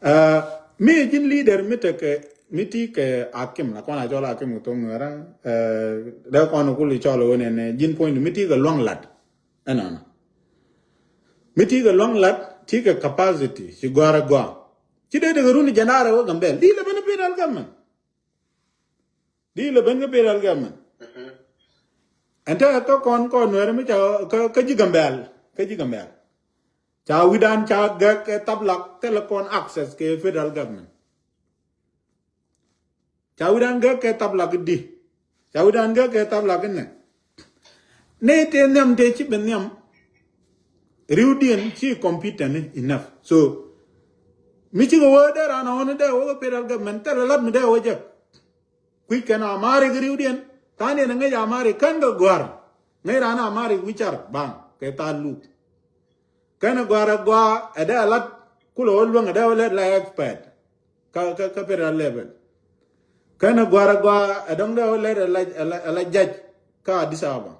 Me jin leader miti ke akim la kona jola akim to ngara da kono kuli cholo ne jin point miti ke long lat ana miti ke long lat ti ke capacity si gwara gwa ti de runi janara wo gambe di le ben pedal gamman di le ben pedal gamman anta to kon wer mi cha ka ji gambel ka ji gambel cha widan cha ga ke tablak telecom access ke federal government Chawudan ga ke tabla gidi. Chawudan ga ke tabla genne. Ne te nyam te chi ben nyam. Riudien chi competent enough. So michi go wada rana ona da wo federal government ta lab mi da waje. Kui kana amare riudien tane na ngai amare kan ga gwar. Ngai rana amare wichar bang ke talu. Kana gwara gwa ada lat kulo olwang ada wala la expert. Ka federal level. Kana gwara adong da ole la judge ka disaba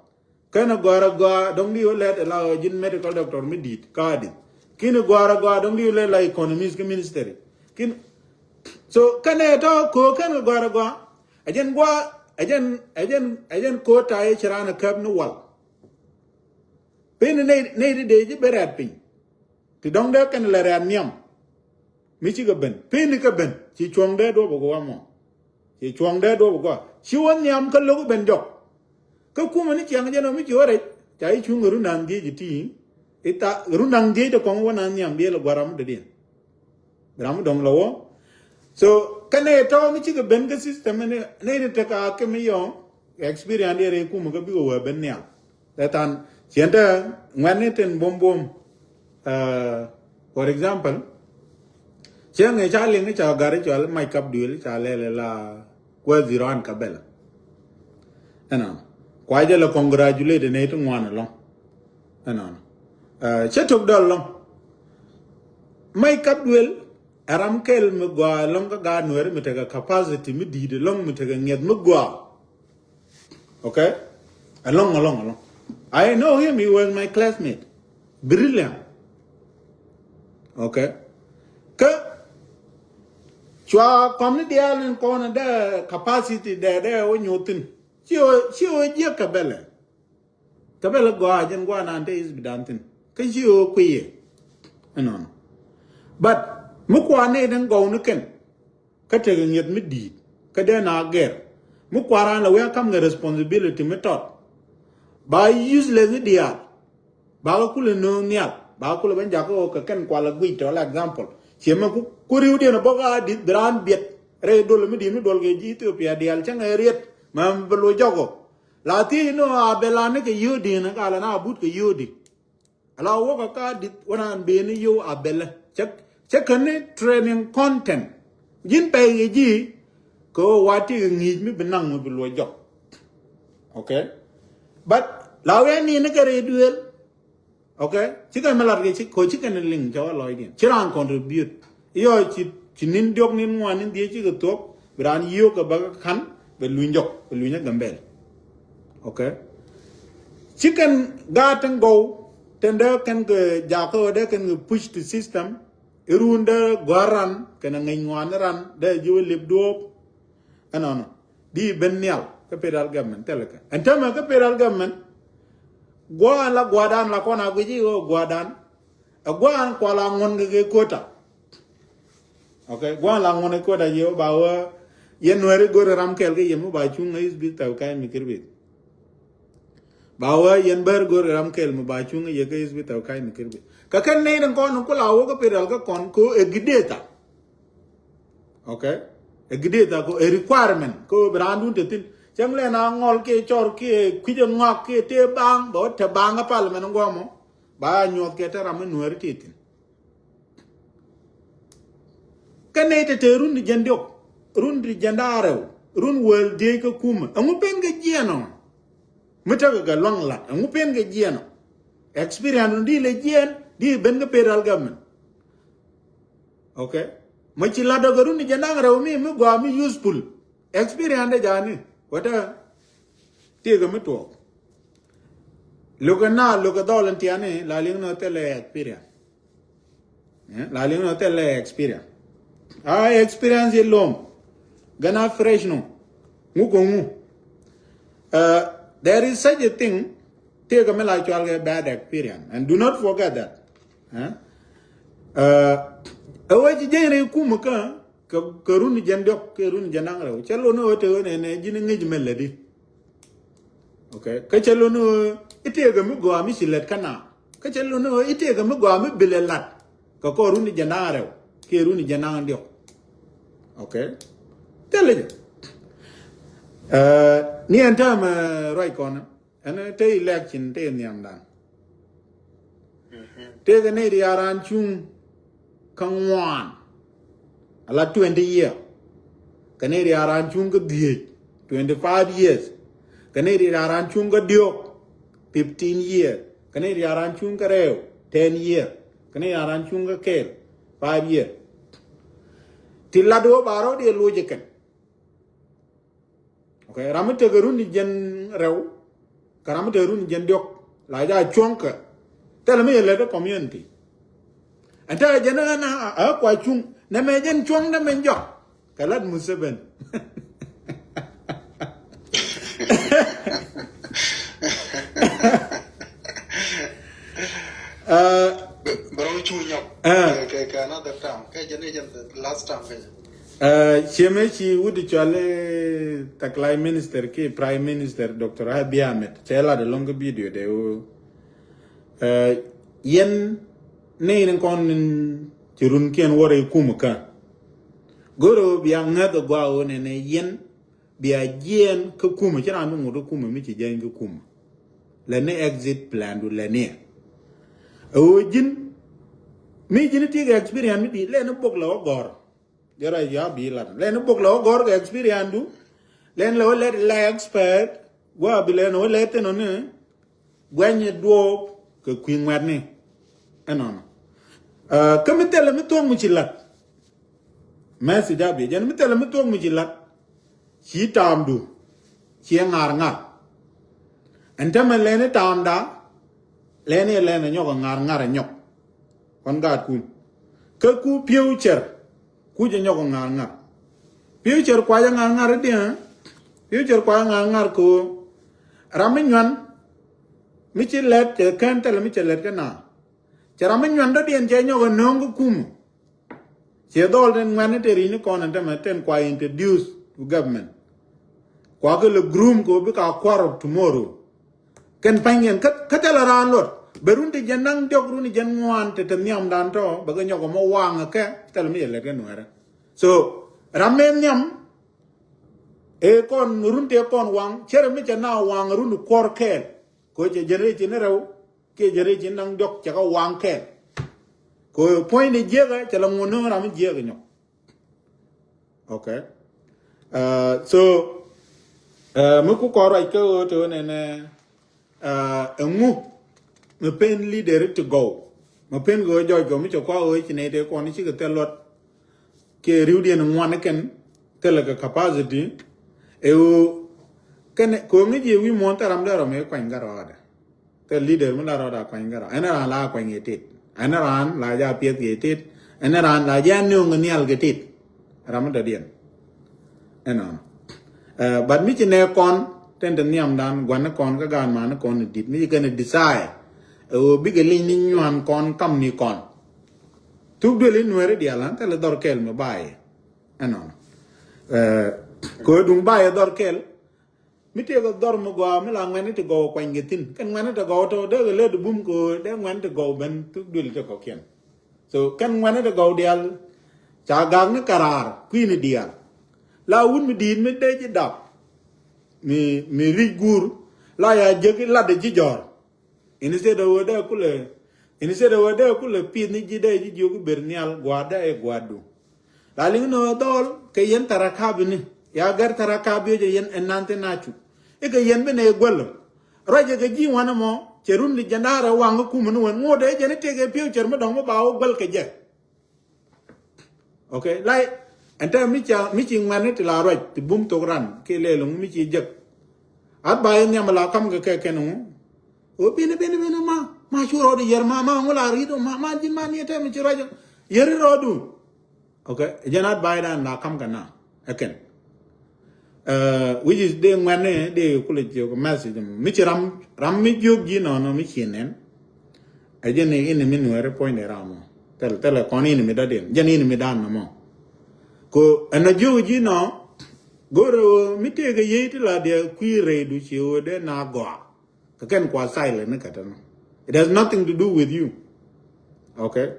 kana gwara dong di ole la jin medical doctor midit ka di kini gwara dong di ole la economist ministry kin so kana to ko kana gwara ajen ko ta ye chirana kab no wal pin ne de je berat pin ti dong da kana la ran nyam mi ci ga ben pin ka ben ci chong de do bo wa mo chỉ chuang đế đô bọc chỉ vấn nhầm cái lỗ bên dọc cái cú mà nó chẳng cho nó mới chữa đấy chạy chung người nàng đi chỉ tin ita người nàng đi cho con vấn nhầm đi là garam để điên garam đồng lỗ so cái này tao mới chỉ cái bên cái system này này để cái mấy yong experience đi rồi cú mà cái bị over bên nhầm để tan hiện tại ngoan này tên bom bom for example Siang ni cari ni cakap gari jual mai kap duel cale lela kue ziran kabel, enak. Kue aja la congratulate ni itu nguan long, enak. Cetuk dah long. Mai kap duel aram kel megua long ka gan wer mitega capacity mi di de long mitega nget megua. Okay, along. I know him. He was my classmate. Brilliant. Okay, ke Chua community island kona da capacity da wo nyotin. Chiyo je kabela. Kabela gwa jen gwa nante is bidantin. Ka chiyo kuye. Anon. But mukwa ne dan go nuken. Ka te nget mi di. Ka de na ger. Mukwa ran la we kam the responsibility method. Ba useless dia. Ba ko le no nyal. Ba ko le ban jako ka ken kwa la gwi to la example. Siapa ku riu dia na boga di dran biet re dol mi di mi dol ge ji Ethiopia dial chang eriet mam belo jogo lati no abelane ke yodi na kala na but ke yodi ala wo ka di wana be ni yo abela check ne training content jin pe ge ji ko wati ngi mi benang mi belo jog okay but lawe ni na ke re duel Okay, jika malar ke ko jika neling jawa loy dia, cerang contribute. Iyo nin diok nin muan nin dia jika tok, berani iyo ke baga kan belunya gambel. Okay, chicken garden go, tenda kan ke jako ada kan ke push the system, irunda guaran kena ngayuan ran, dah jual lip duop, ano di benial ke federal government telaka. Entah ke federal government. Gua la guadan la kona guji go guadan a guan kwa la ngon ge kota okay gua la ngon kota yo bawa yen were go ram kel ge yemu ba chung is bi taw kai mikir bi bawa yen ber go ram kel mu ba chung ye ge is bi taw kai mikir bi ka kan nei dan kon ko la wo ko pedal ka kon ko e gideta okay e gideta ko e requirement ko brandun tetin Chang le na ngol ke chor ke kwijo ngok ke te bang bo te bang apal men ngomo ba nyot ke te ram nuer titin kane te run di jandok run di jandaro run wel de ko kuma amu pen ge jieno meta ga long la amu pen ge jieno experience di le jien di ben ge federal government okay machi la do run di jandaro mi gwa mi useful experience de jani Wata tiga metu. Loka dolan tiane laling no tele experience. Laling no tele experience. I experience it long. Gana fresh no. Mukongu. There is such a thing. Take a like bad experience. And do not forget that. Awaji jere kumaka karuni jandok karuni janangro. Chalo no to ne jiningi melody. Okay. Kachalo no itega mugo amisilet kana. Kachalo no itega mugo amibilelat. Kakoruni janaro. Kiruni janandio. Okay. Tell it. Ni antam right corner. And te election te nyam dan. Te the ne aran chung kangwan. Ala 20 year. Kaneri aran chung ka 25 years. Kaneri aran chung ka 15 years. Kaneri aran chung ka 10 years. Kaneri aran chung ka 5 years. Tilado baro dia lojikan. Okay, ramu tegerun ni jen rew, karamu tegerun ni jen diok, laja chongka. Tell me a community. And tell jena na kwa chung, na me jen chong na menjok. Kalat museben. Baru cunyok. Kayak another time. Kayak jenis last time kayak. Shemeshi would chale taklai minister ki prime minister Dr. Abiy Ahmed. Chela the long video de yen ne kon chirun ken wore kumaka. Goro biang ngado gwa ne yen bia jen ko kuma chira no ngodo kuma mi chi jen ko kuma. Le ne exit plan du le ne. O jin mi jin ti experience mi di le no bok lo gor. Jara ya bilan. Len bok lo gor experience du. Len lo let la expert wa bilen o let no ne. Gwenye do ke kwin wat ni. Anon. Kamitele mi tong mu ci lat. Merci jabi. Jan mitele mi tong mu ci lat. Ci tam du. Ci ngar ngar. Entama lene tam da. Lene nyok ngar ngar nyok. Kon ga ku. Ke ku future. Ku je nyok ngar ngar. Future kwa ya ngar ngar dia. Future kwa ngar ngar ko. Raminwan mi ci let kan tele mi ci let kana. Cara minwan da dien je nyok nong kum. Ci dol den ngane te ri ni kon anta ten kwa introduce to government. Kwa ke le groom ko bi ka kwar tomorrow. Ken pangen katala ran lot. Berunti janang jog runi jan ngwan te nyam dan to baga nyoko mo wang ke tel mi le ken wara. So ramen nyam e kon runte kon wang chere mi na wang runu kor ken ko je jere ti ne rew ke jere ti nang jok cha ka wang ken ko point de jega cha la ngono ram jega nyok. Okay. So mu ku ko rai ko to ne ngu me pen leader to go. Me pen go joy go mi cho kwa o chi ne de ko ni chi ke telot ke riudien ngwan ken tele ka capacity e o ken ko ngi ji wi mon taram da me kwa ngara da. Te leader mu la ro da kwa ngara. Ana la kwa ngetit. Ana ran la ja pie ngetit. Ana ran la ja nu ngni al getit. Ram da dien. Ana. But mi chi ne kon ten de niam dan gwan kon ka gan ma na kon dit mi ke ne desire big ni nyuan kon kam ni kon tuk de le nuere dia lan tele dor kel me baye anon ko dung baye dor kel mi te go dor mo go mi la ngani te go kwa ngetin kan ngani te go to de le de bum ko de ngani te go ben tuk de te ko ken so kan ngani te go dial cha gang ni karar kui ni dial la un mi din mi de ji dap mi rigur la ya jegi la de ji jor instead of wada kule pi ni ji de ji jogu bernial guada e guadu la ling no dol ke yen tarakab ni ya gar tarakab je yen enante nachu e ke yen bene gwel raje ke ji wana mo cherun ni jandara wanga kumun won ngode je ne tege pi cher mo dong ba o gwel ke je. Okay, like anta mi chi ngane ti la roj ti bum to ran ke le long mi chi je at ba yen nyamala kam ke no o bene ma churo de yer ma ngula rido ma jin ma ni te mi chiro yer rodu okay janat baidan la kam kana again which is de ngwane de kule jo message mi ram mi jog ji no mi chinen ajene in mi no point ramo tel koni ni mi da de jani ni mi dan no mo ko ana jog ji no goro mi te ga yiti la de kuire du chi o de na go ka ken kwa silent ne kata no it has nothing to do with you okay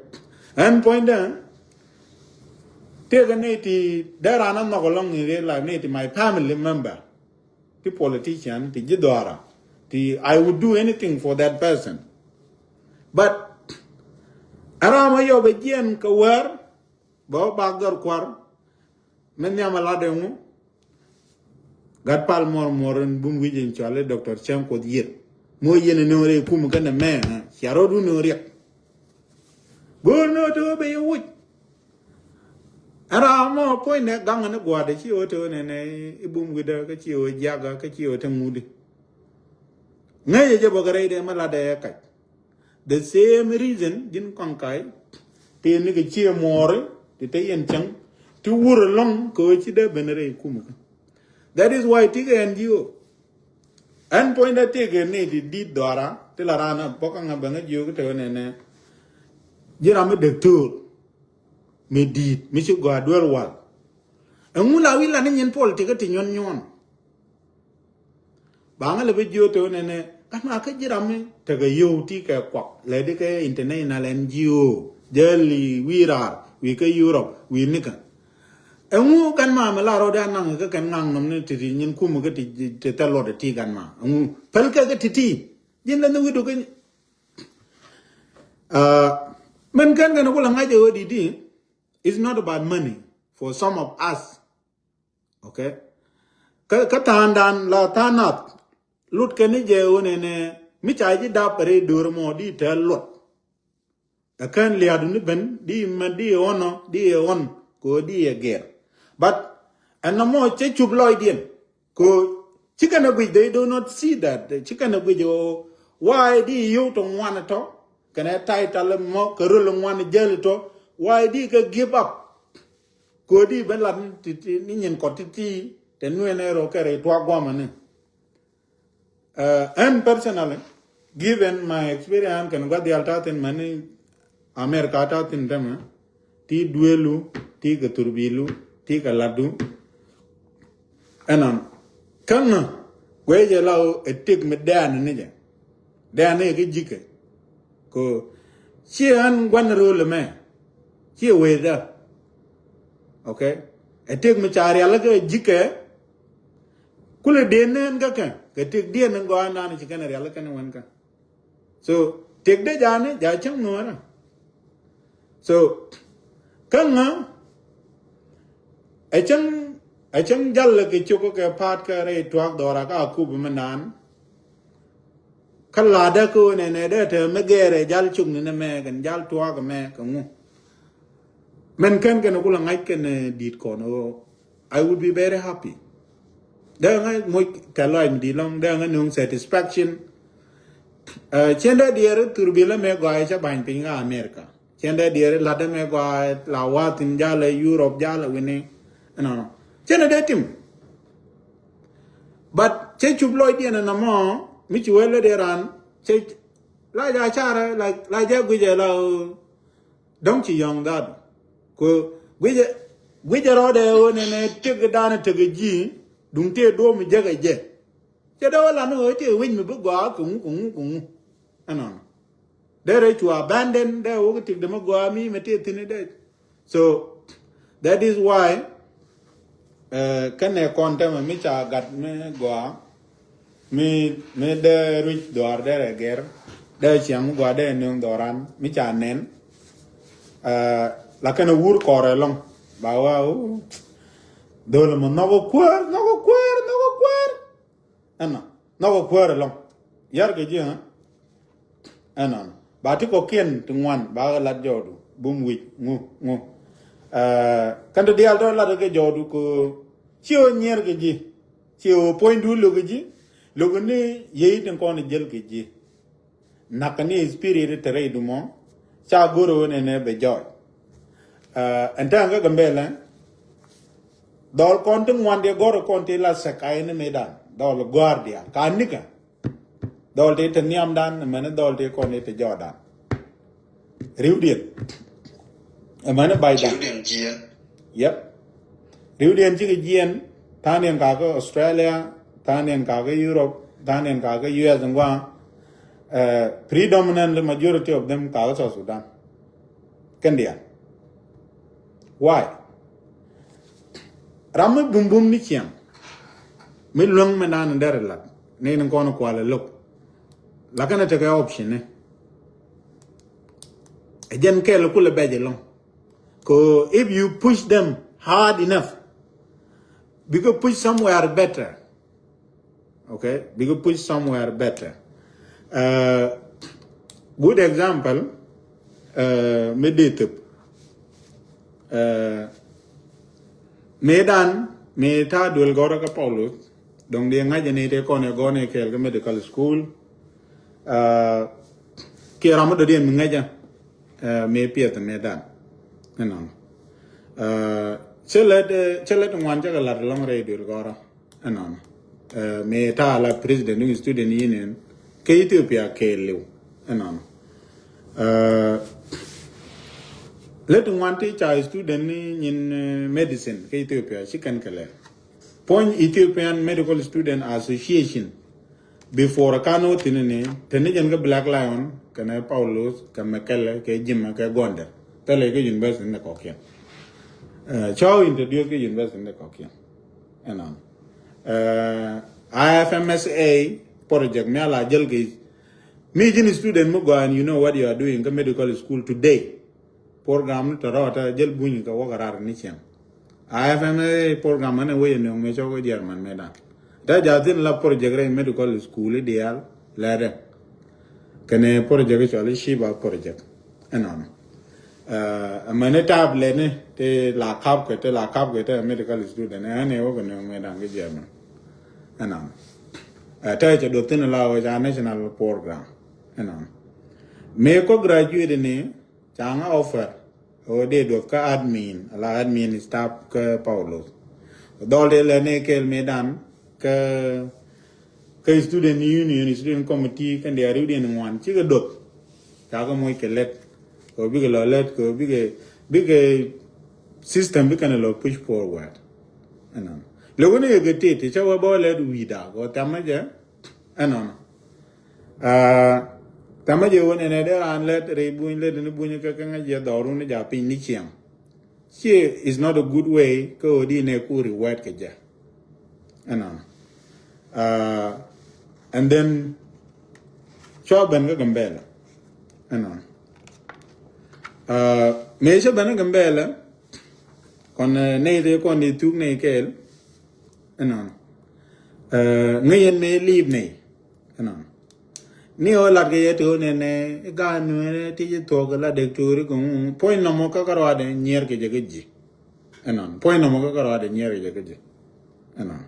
and point then take a native there are not long in like native my family member the politician the jidora the I would do anything for that person but arama yo be jen ka war bo bagar kwar men nyamala de mu gat pal moren bum wijen chale Dr. Chem ko diet mo yene no re kum kana me charo du no rek go no to be wuj ara mo point ne gang ne gwa de chi o to ne ibum gida ka chi o jaga ka chi o tamudi ngaye je bogare de mala de ka the same reason din konkai te ni ke chi more te yen chang tu wur long ko chi de benere kum that is why tiga NGO and point that tiga ne di dora te la rana bokanga banga yo te ne jira me de tour me di mi ci go adwel wal ngula wi la nyen politique ti nyon ba nga le be joto ne kana ka jira me te ga yo ti ka kwak le de ka international NGO jeli wira wi ka Europe wi nika ngu kan ma la ro da nang ka kan ngang nom ne ti nyen ku mu ka ti te lo de ti kan ma ngu pel ka ti yin la ngu do ka men kan ga no la nga je di it's not about money for some of us. Okay? Katandan la tanat. Lut kani je one mi chaji da pare dur mo di tel lot. Akan liadu ni ben di madi ono di on ko di ger. But and no more che chubloidien. Ko chicken they do not see that. The chicken why di you to want to can I title mo kerul one gel to why di ka give up ko di ben lan ti ni nyen ko ti te nu ne ro kare to agwa ne and personally given my experience kan ga di alta ten mani America ta tin dama ti duelu ti ga turbilu ti ga ladu anan kan we je law etik me dan ne je dan ne ga jike ko chi an gwan ro le me chi we da okay etek me chari ala ga jike kule denen ga kan ke tek den ngo ana ni kan re ala kan wan ka so tek de jane ja chang no ra so kan a chang jal ke choko ke pat ka re twak dora ka ku be manan kala da ko ne de te me gere jal chung ne me gan jal twak me ka ngu men kan ko la ngai ken dit ko no I would be very happy da ngai mo kalai mi long da ngai nung satisfaction chenda diere turbila me ga cha ban pinga America chenda diere la de me ga la wa tin jala Europe jala wini no chenda de tim but che chubloy diena na mo mi chi wele de ran che la ja cha la ja gu je la dong chi yong da ko gwije rode ne tig dana tig ji dum te do mi jaga je che da wala no te win mi bu gwa kun anan there to abandon the wo tig de ma gwa mi me te tin de so that is why kan ne konte mi cha gat me gwa mi de rich dor de ger de chiam gwa de nyong doran mi cha nen la kana wur kore long ba wa dole mo no go kwer ana no go kwer long yar ge ji ana ba ti ko ken tungwan ba la jodu bum wi ngu kan de dial do la ge jodu ko chio nyer ge ji chio point du lo ge ji lo ge ne ye tin ko ne jel ge ji nakani spirit tere du mo cha goro ne be joy Entanga gambela dol konting wan de gor konti la sakai ne medan dol guardia kanika dol te teniam dan mane dol te konti te jordan riudiet mane bai dan yep riudiet ji gien tanien ka ko Australia tanien ka ko Europe tanien ka ko US ngwa predominant majority of them ka South Sudan Kendia why Ramu bum bum ni chiam. Me long me nan ndere lat. Ne nan kono kwale look. La kana take option ne. Ejen ke lo kule beje long. Ko if you push them hard enough, we could push somewhere better. Okay? We could push somewhere better. Good example, meditup. Medan meta duel gora ka Paulus dong dia ngaji ni te kone gone kel medical school ki ramu do dia mengaja me piat medan enon chelet ngwan jaga lar long re duel gora enon meta la president ng student union ke Ethiopia ke lew enon let one teacher student in medicine ke Ethiopia chicken kale point Ethiopian Medical Student Association before kano tinene tenijen ke Black Lion kana Paulus ka Mekele ke Jimma ke Gonda tele ke university ne kokien chow introduce ke university ne kokien enan IFMSA project me ala jel ke me jin student mo go and you know what you are doing ke medical school today program to rota jel bunyi ka wakarar ni chiam IFMA program ne we ne me chogo German medan da jadin la project re medical school ideal lade kene project chali shiba project enon amane table ne te la kap ke te medical student ne wo ne medan ke German enon ta je do tin la wa national program enon me ko graduate ne changa offer o de do ka admin la admin staff ka Paulo dol de le ne kel medan ka student union student committee kan de ari de ngwan chi ga dot ta ga moy kelet ko bi ga let ko bi ga system bi kan lo push forward anan lo ne ga te cha wa bo le wi da ko tamaje anan tamaje wona ne de an let re buin le ne buin ka kan ja doru ne ja pin ni chiam she is not a good way ko di ne ku reward ka ja anan and then choban ga gambela anan me che ban gambela kon ne de kon di tuk ne kel anan ngayen me leave ne anan ni o la ge to ne ga ne ti je to ga la de to ri ko point no mo ka karwa de nyer ke je ji anan point no mo ka karwa de nyer je ke ji anan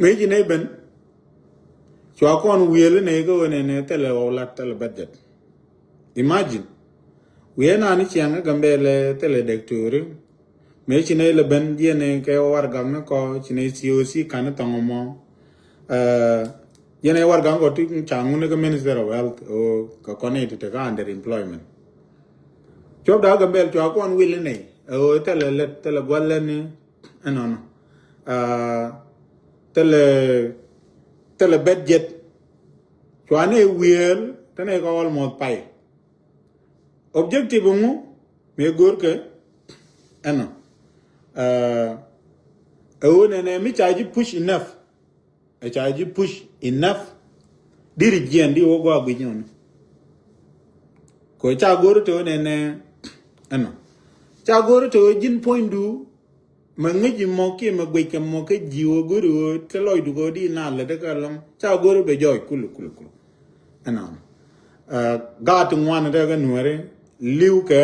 me ji ne ben chwa kon wiele ne go ne tele o la tele budget imagine we na ni chianga gambele tele de to ri me chi ne le ben je ne ke war gam ne ko chi ne COC kan tongo mo yene war gango ti changu ne minister of health o ka connect te ka under employment job da gambel to akon will ne o tele gwalle ne anon tele budget to ane will tane ko almost pay objective mu me gor ke anon o ne mi charge push enough a charge push enough diri di wo go agbijon ko cha goro to ne ano cha goro to jin point du mangi mo ke magwe ke mo ke jiwo goro te loy du go di na le de ka long cha goro be joy kulu ano ga tu ngwan de ga nuere liu ke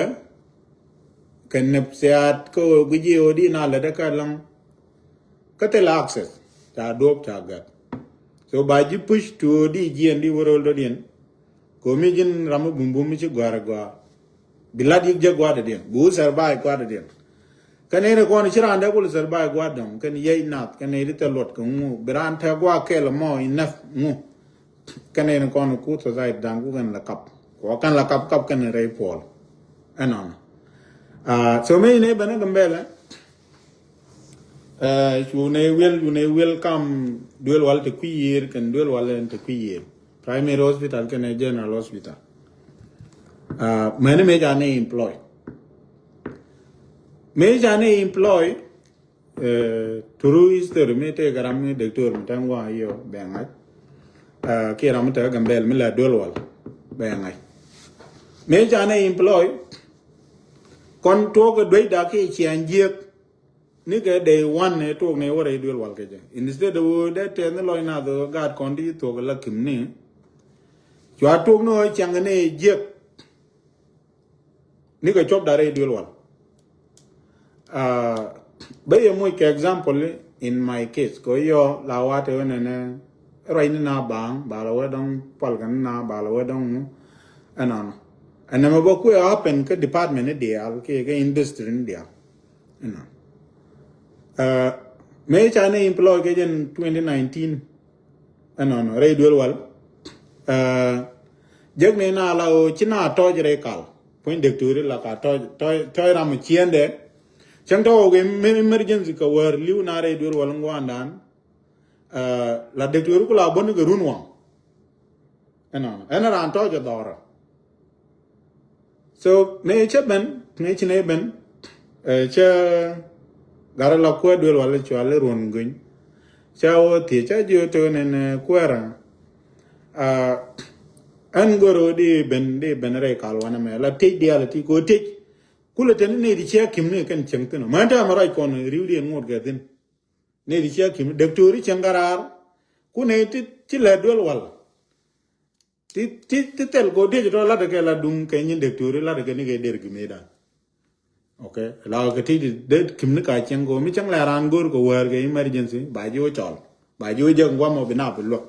nepsiat ko gjiwo di na le de ka long ka te la access ta dop ta gat so by you push to di world audience ko mi jin ramu bumbu mi ci gwara gwa bilad yik je gwa de den bu serbai gwa de den kane ne ko ni chira anda ko serbai gwa dom kan ye nat kane ri te lot ko mu bran ta gwa ke lo mo inaf mu kane ne ko ku to zai dang ku kan la kap ko kan la kap kap kan re pol anon so me ne bana gambela you will come dual wal te kuyer kan dual wal te kuyer primary hospital kan general hospital mane me jane employ turu is the me te garam me doctor mtangwa yo bengai ke ram te gambel me la dual wal bengai me jane employ kon to go doi da ke chianjek ni ke day one ne to ne wore dual wal ke je instead of that ten loy na do gad kon di to la kim ni chwa to no chang ne jek ni ke chop dare dual wal bay mo ke example in my case ko yo la wa te ne rai ni na bang ba la wa dong pal kan na ba la wa dong anan anama bo ku happen ke department ne dia ke industry ne dia anan me chane employ ke in 2019 anon re dual wal jeg ne na la o china to jere kal point de tour la ka to ram chien de chang to ge emergency ka war liu na re dual wal ngwandan la de tour ku la bon ge runwa anon ana ran to je dora so me cheben me chine ben che gara la ko dual wal chwale ron gun chao ti cha jo to ne kwara an goro di ben re kalwana me la te dia la ti ko te kula tan ne di cha kim ne kan chang tan ma ta mara ko ne riu di ngot ga din ne di cha kim doctori changarar ku ne ti la dual wal ti tel go de to la de la dum ke ni doctori la de ne ge der gi me da okay la ke ti de kim ne ka chang go mi chang la ran gor ko war ge emergency ba jo chol ba jo jeng wa mo bina bu lo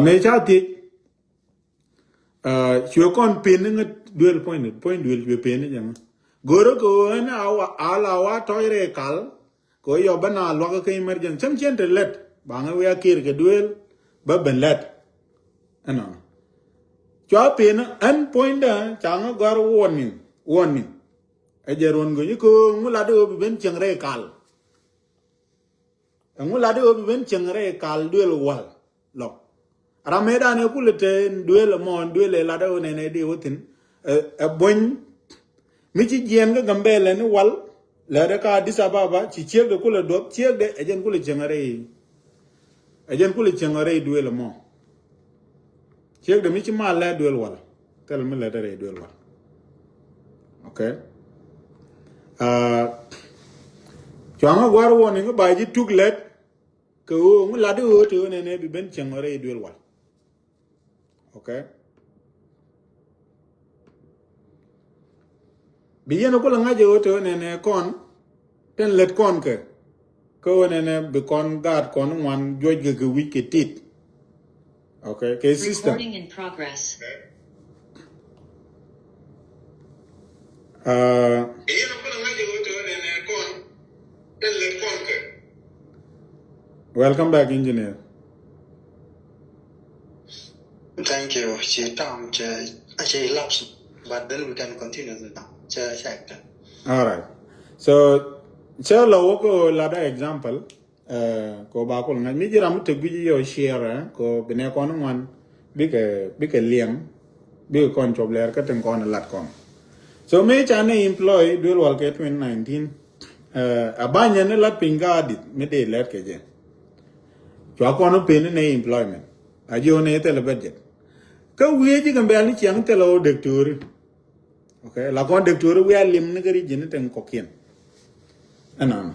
me cha ti chua kon pin ne dual point dual chua pin ne jang goro ko na ala wa toire kal ko yo bana lo ke emergency cham chen de let ba nga wa kir ke dual ba ben let ana chua pin an point da chang gar warning ejeron go ko ngula do ben chang re kal ngula do ben chang re kal dual wal lo rameda ne kulete duel mon duel la do ne di wotin e bon mi ci jien ga gambele ne wal la da ka disababa ci cieg de kula do cieg de ejen kula changare duel mon cieg de mi ci ma la duel wal tel mi la dare duel wal okay changa war woni ga baji tuglet ko mu la do to ne bi ben changare duel wal okay biyeno ko nga je to ne kon ten let kon ke ko ne be kon gad kon wan joj ge wiki tit okay ke system recording in progress biyeno ko nga je to ne kon ten let kon ke welcome back engineer. Thank you. She lapse, but then we can continue the now. All right. So, lo ko lada example. Ko ba ko na mi jira mutu bi yo share ko bine ko no wan bi ke liam bi ko job ler ka ten ko na lat kon. So me chane employ dual wal ke 2019 abanya ne lat pinga dit me de let ke je. Chwa ko no pin ne employment. Ajo ne te le budget. Ka wiye ji gambe ani chiang te lo doctor okay la kon doctor wi alim ne gari jine ten kokien anan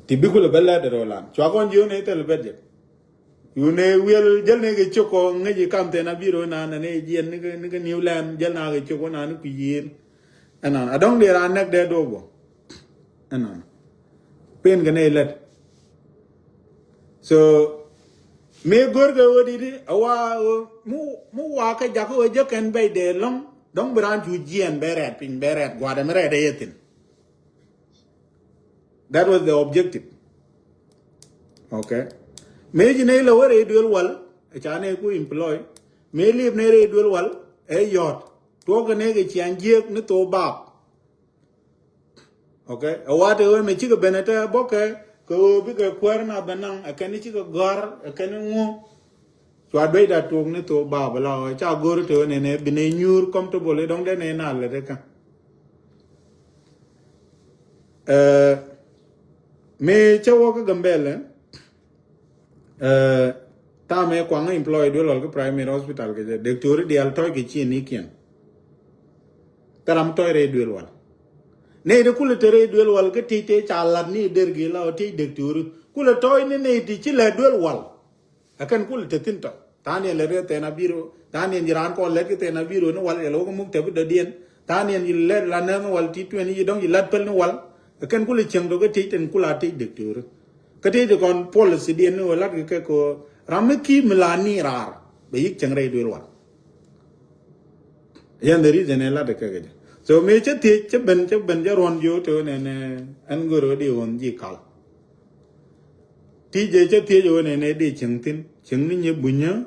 tibikule bella de rolan chwa kon jo ne te le budget yu ne wel jel ne ge choko ngeji kamte na biro na ne jien ne ge new land jel na ge choko na ne ku yin anan adong de ran nek de dogo anan pen ge ne let so me gorga wodi awa mu wa ka jako je kan bay de long dong bran ju jien beret pin beret gwa de mere de yetin. That was the objective. Okay. Me jine la wore duel wal a chane ku employ me leave ne re duel wal e yot to ga ne ga chian jek ne to bab. Okay, awate we me chiga beneta boke ko bi ka kwarna banang akani chiga gar akani ngu so adwe da tung ne to babala cha gor to ne bine nyur comfortable dong de ne na le de ka me chawo ka gambele ta me kwang employee do lo ka primary hospital ke doctor di al toy ke chi ni kien taram toy re duel wal ne de kula tere duel wal ke tite chalat ni dergi la ti doctor kula toy ne ti chi le duel wal akan kula tetin to tani le re te na biro tani jiran ko le ke te na biro no wal lo ko muk te de dien tani ni le la na wal ti tu ni dong lat pel no wal akan kula cheng do ke titen kula ti doctor ke te kon policy dien no lat ke ko ramki milani rar be yik cheng re duel wal yan the reason la de ke so me che ben ja ron yo to ne an goro di won ji kal ti je che yo ne di cheng tin cheng ni bunya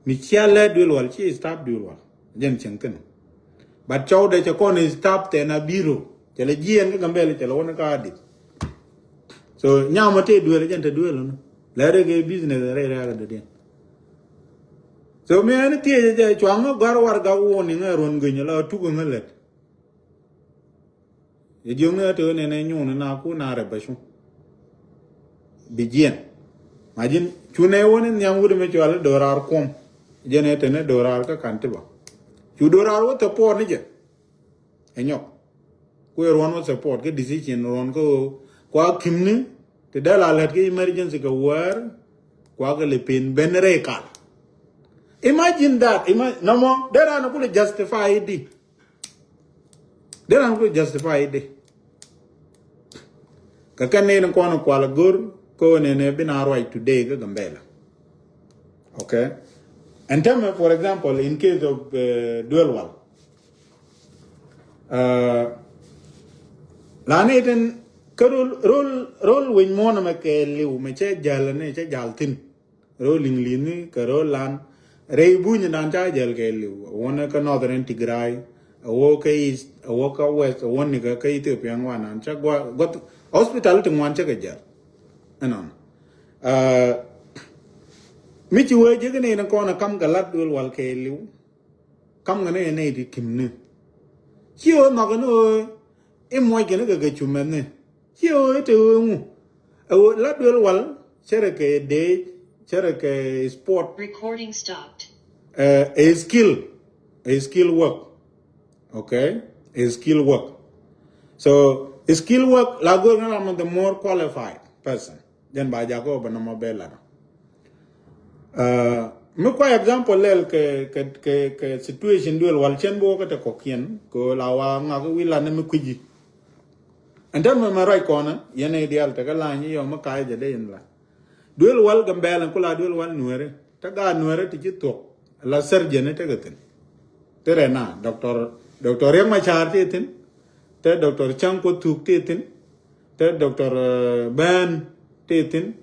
mi chia le duel wal chi stop duel wal jen cheng tin but chow de che kon stop te na biro che le jien ga gambele che lo na ka di so nyama te duel jen te duel no le de ge business re ga de so me an ti je chwang gar war ga wo ni ron gu ni la tu ko ngalet ye jong ne to ne nyu na ku na re ba shu bijien majin chune woni nyam wude me chwal dorar kom jene te ne dorar ka kanti ba chu dorar wo to por ni je enyo ku ron wo support ke decision ron ko kwa kimni te dala let ke emergency ka war kwa ga le pin benre ka imagine that no more there are no could justify it there are no justify it kakane na kono kwala gur ko ne bina right today ga gambela okay and tell me for example in case of dual wall la ne den role win mona ma ke liu me che jal ne che jaltin rolling lini ka rolan rei bunya dan cha jal ke liu wona ka northern tigray awo ka east awo ka west woni ka Ethiopia ngwana cha got hospital to ngwan cha ka jar anon mi chi we je ne na ko na kam ga lat dul wal ke liu kam ga ne di kimne chi o ma ga no e mo ge ne ga chu men ne chi o te ngu awo lat dul wal chere ke de chere ke sport recording stopped a skill work okay a skill work so a skill work la go na the more qualified person then ba ja go ba no mobela me kwa example lel ke situation duel wal chen bo ka te kokien ko la wa nga ko wila ne me kuji and then me right corner yene ideal te ka la ni yo ma kai je de yin la duel wal gambela ko la duel wal nuere ta ga nuere ti to la surgeon te ga ten tere na doctor ma char te ten te doctor chang ko tuk te ten te doctor ban te ten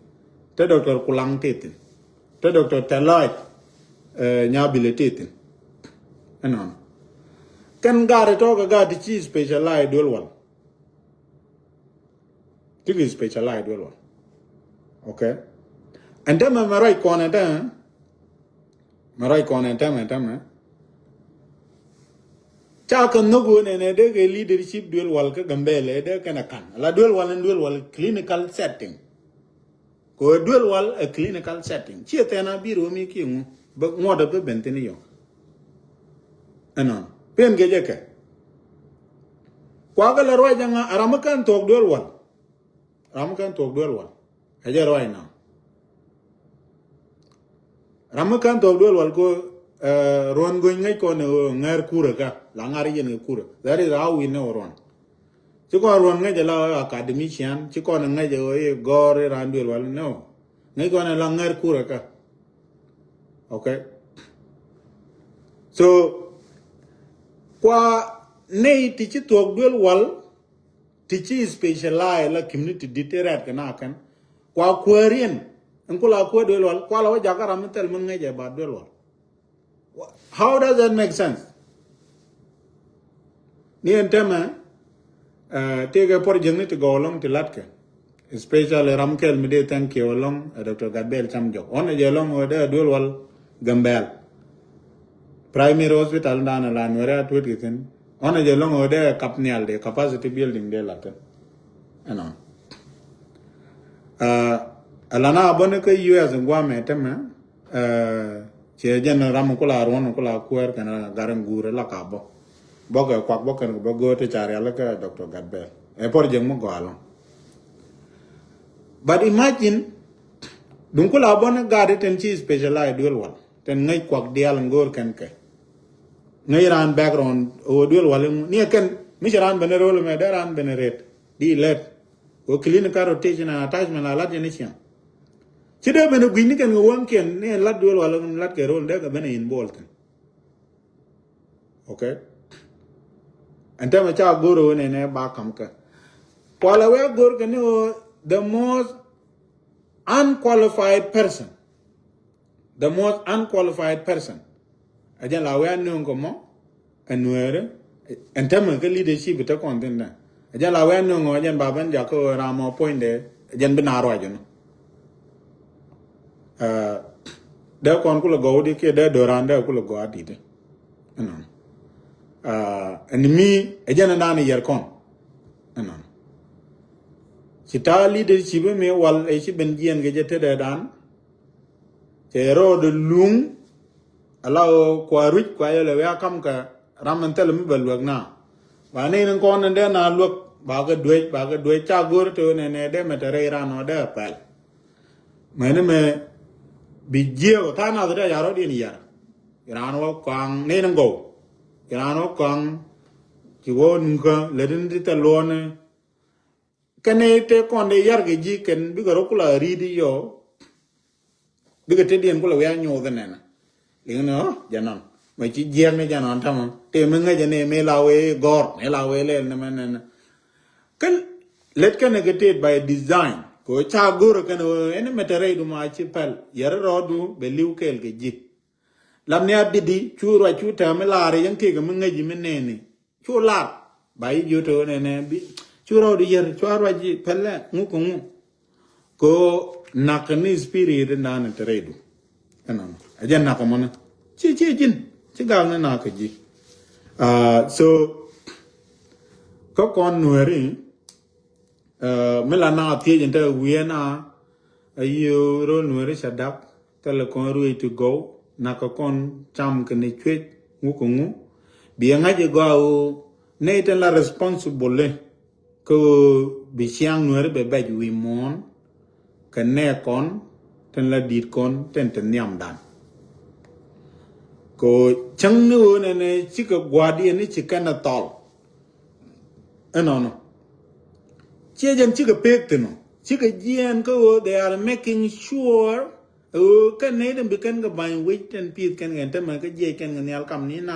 te doctor kulang te ten te doctor talai nyability ten anon kan gare to ga ti chi specialized dual wal ti specialized dual wal okay and then my right corner then cha kan no go ne de leadership dual wal ka gambele de kana kan la dual wal clinical setting ko dual wal a clinical setting chi te na biro mi ki mu ba ngoda be benteni yo anon pen ge jeke kwa ga la roja nga aramakan tok dual wal aje roi na ramakan tok dual wal ko ron go ngai ko ne ngar kura ka la ngari yen kura that is how we know ron ci ko ron ngai la academician ci ko ngai je gore randuel wal no ngai ko ne la ngar kura ka okay so qua nei tichi tuok duel wal tichi specialize la community diterat kana kan qua querien angkula kwa duel wal kwa la jakara mentel mengeje ba duel wal how does that make sense ni entema tege por jengni to go along to latke especially ramkel mide thank you along Dr. Gadbel Chamjok on je long ode duel wal gambel primary hospital dana la nwera twitkin on je long ode kapnial de capacity building de laten ano alana abone ke US ngwa metema che jen ram kula ron kula kuer kana garan gure la kabo boga kwak bokan bogo te chare la ka Dr. Gadbel e por jeng mo galo but imagine dun kula abone gade ten chi specialized dual one ten ngai kwak dial ngor kan ke ngai ran background o dual wal ni ken mi ran benero me daran beneret di let o clinical rotation and attachment la genetian chide bene gwini ken won ken ne lat dual wal lat ke rol de ka bene involved okay ante ma cha goro ne ba kam ka wala we gor ken the most unqualified person ajan la we anu ko mo anuere ante ma ke leadership ta content na ajan la we anu ngo ajan baban ja ko ramo point de ajan binaro ajan de kon kula go di ke de doranda kula go adide no enemy ejana nani yer kon no sita leadership me wal e ci ben jien ge jete de dan te ro de lung ala ko ruj ko yele ya kam ka ramantel mi belwag na wa ne nan kon de na lok ba ga dwe cha gor to ne de metere rano de pel me bijio ta na de yaro di ni yar irano kwang ne nan go irano kwang ki won ga le din di ta lone kane te kon de yar ge ji ken bi garo kula ridi yo bi ga te dien kula ya nyo de ne na no janan ma ci jiem ne janan tam te me nga jane me lawe gor me lawe le ne men kan let kan negated by design ko cha goro kan en metere du ma ci pel yar rodu be liw kel ge ji lam ne abidi churo chu ta me laare yang ke ga me nga ji me ne ni chu la bai ju to ne bi churo di yar churo ji pelle ngu ko nakni spirit na ne teredu anan ajan na ko mona ci jin ci gal na ka ji so ko kon nueri mela na tie jente wiena ayo ro nueri sadak tele kon rui to go na ko kon cham ke ne chwet ngu bi nga je go ne ten la responsible ko bi siang nueri be ba wi mon ke ne kon ten la dit kon ten nyam dan ko chang nu ne chi ka gwadi ne chi kana tol no chi jan chi ka pek no chi ka jian ko they are making sure kan ne dem kan ga ban wait and pit kan ga ta ma ka je kan ga nyal kam ni na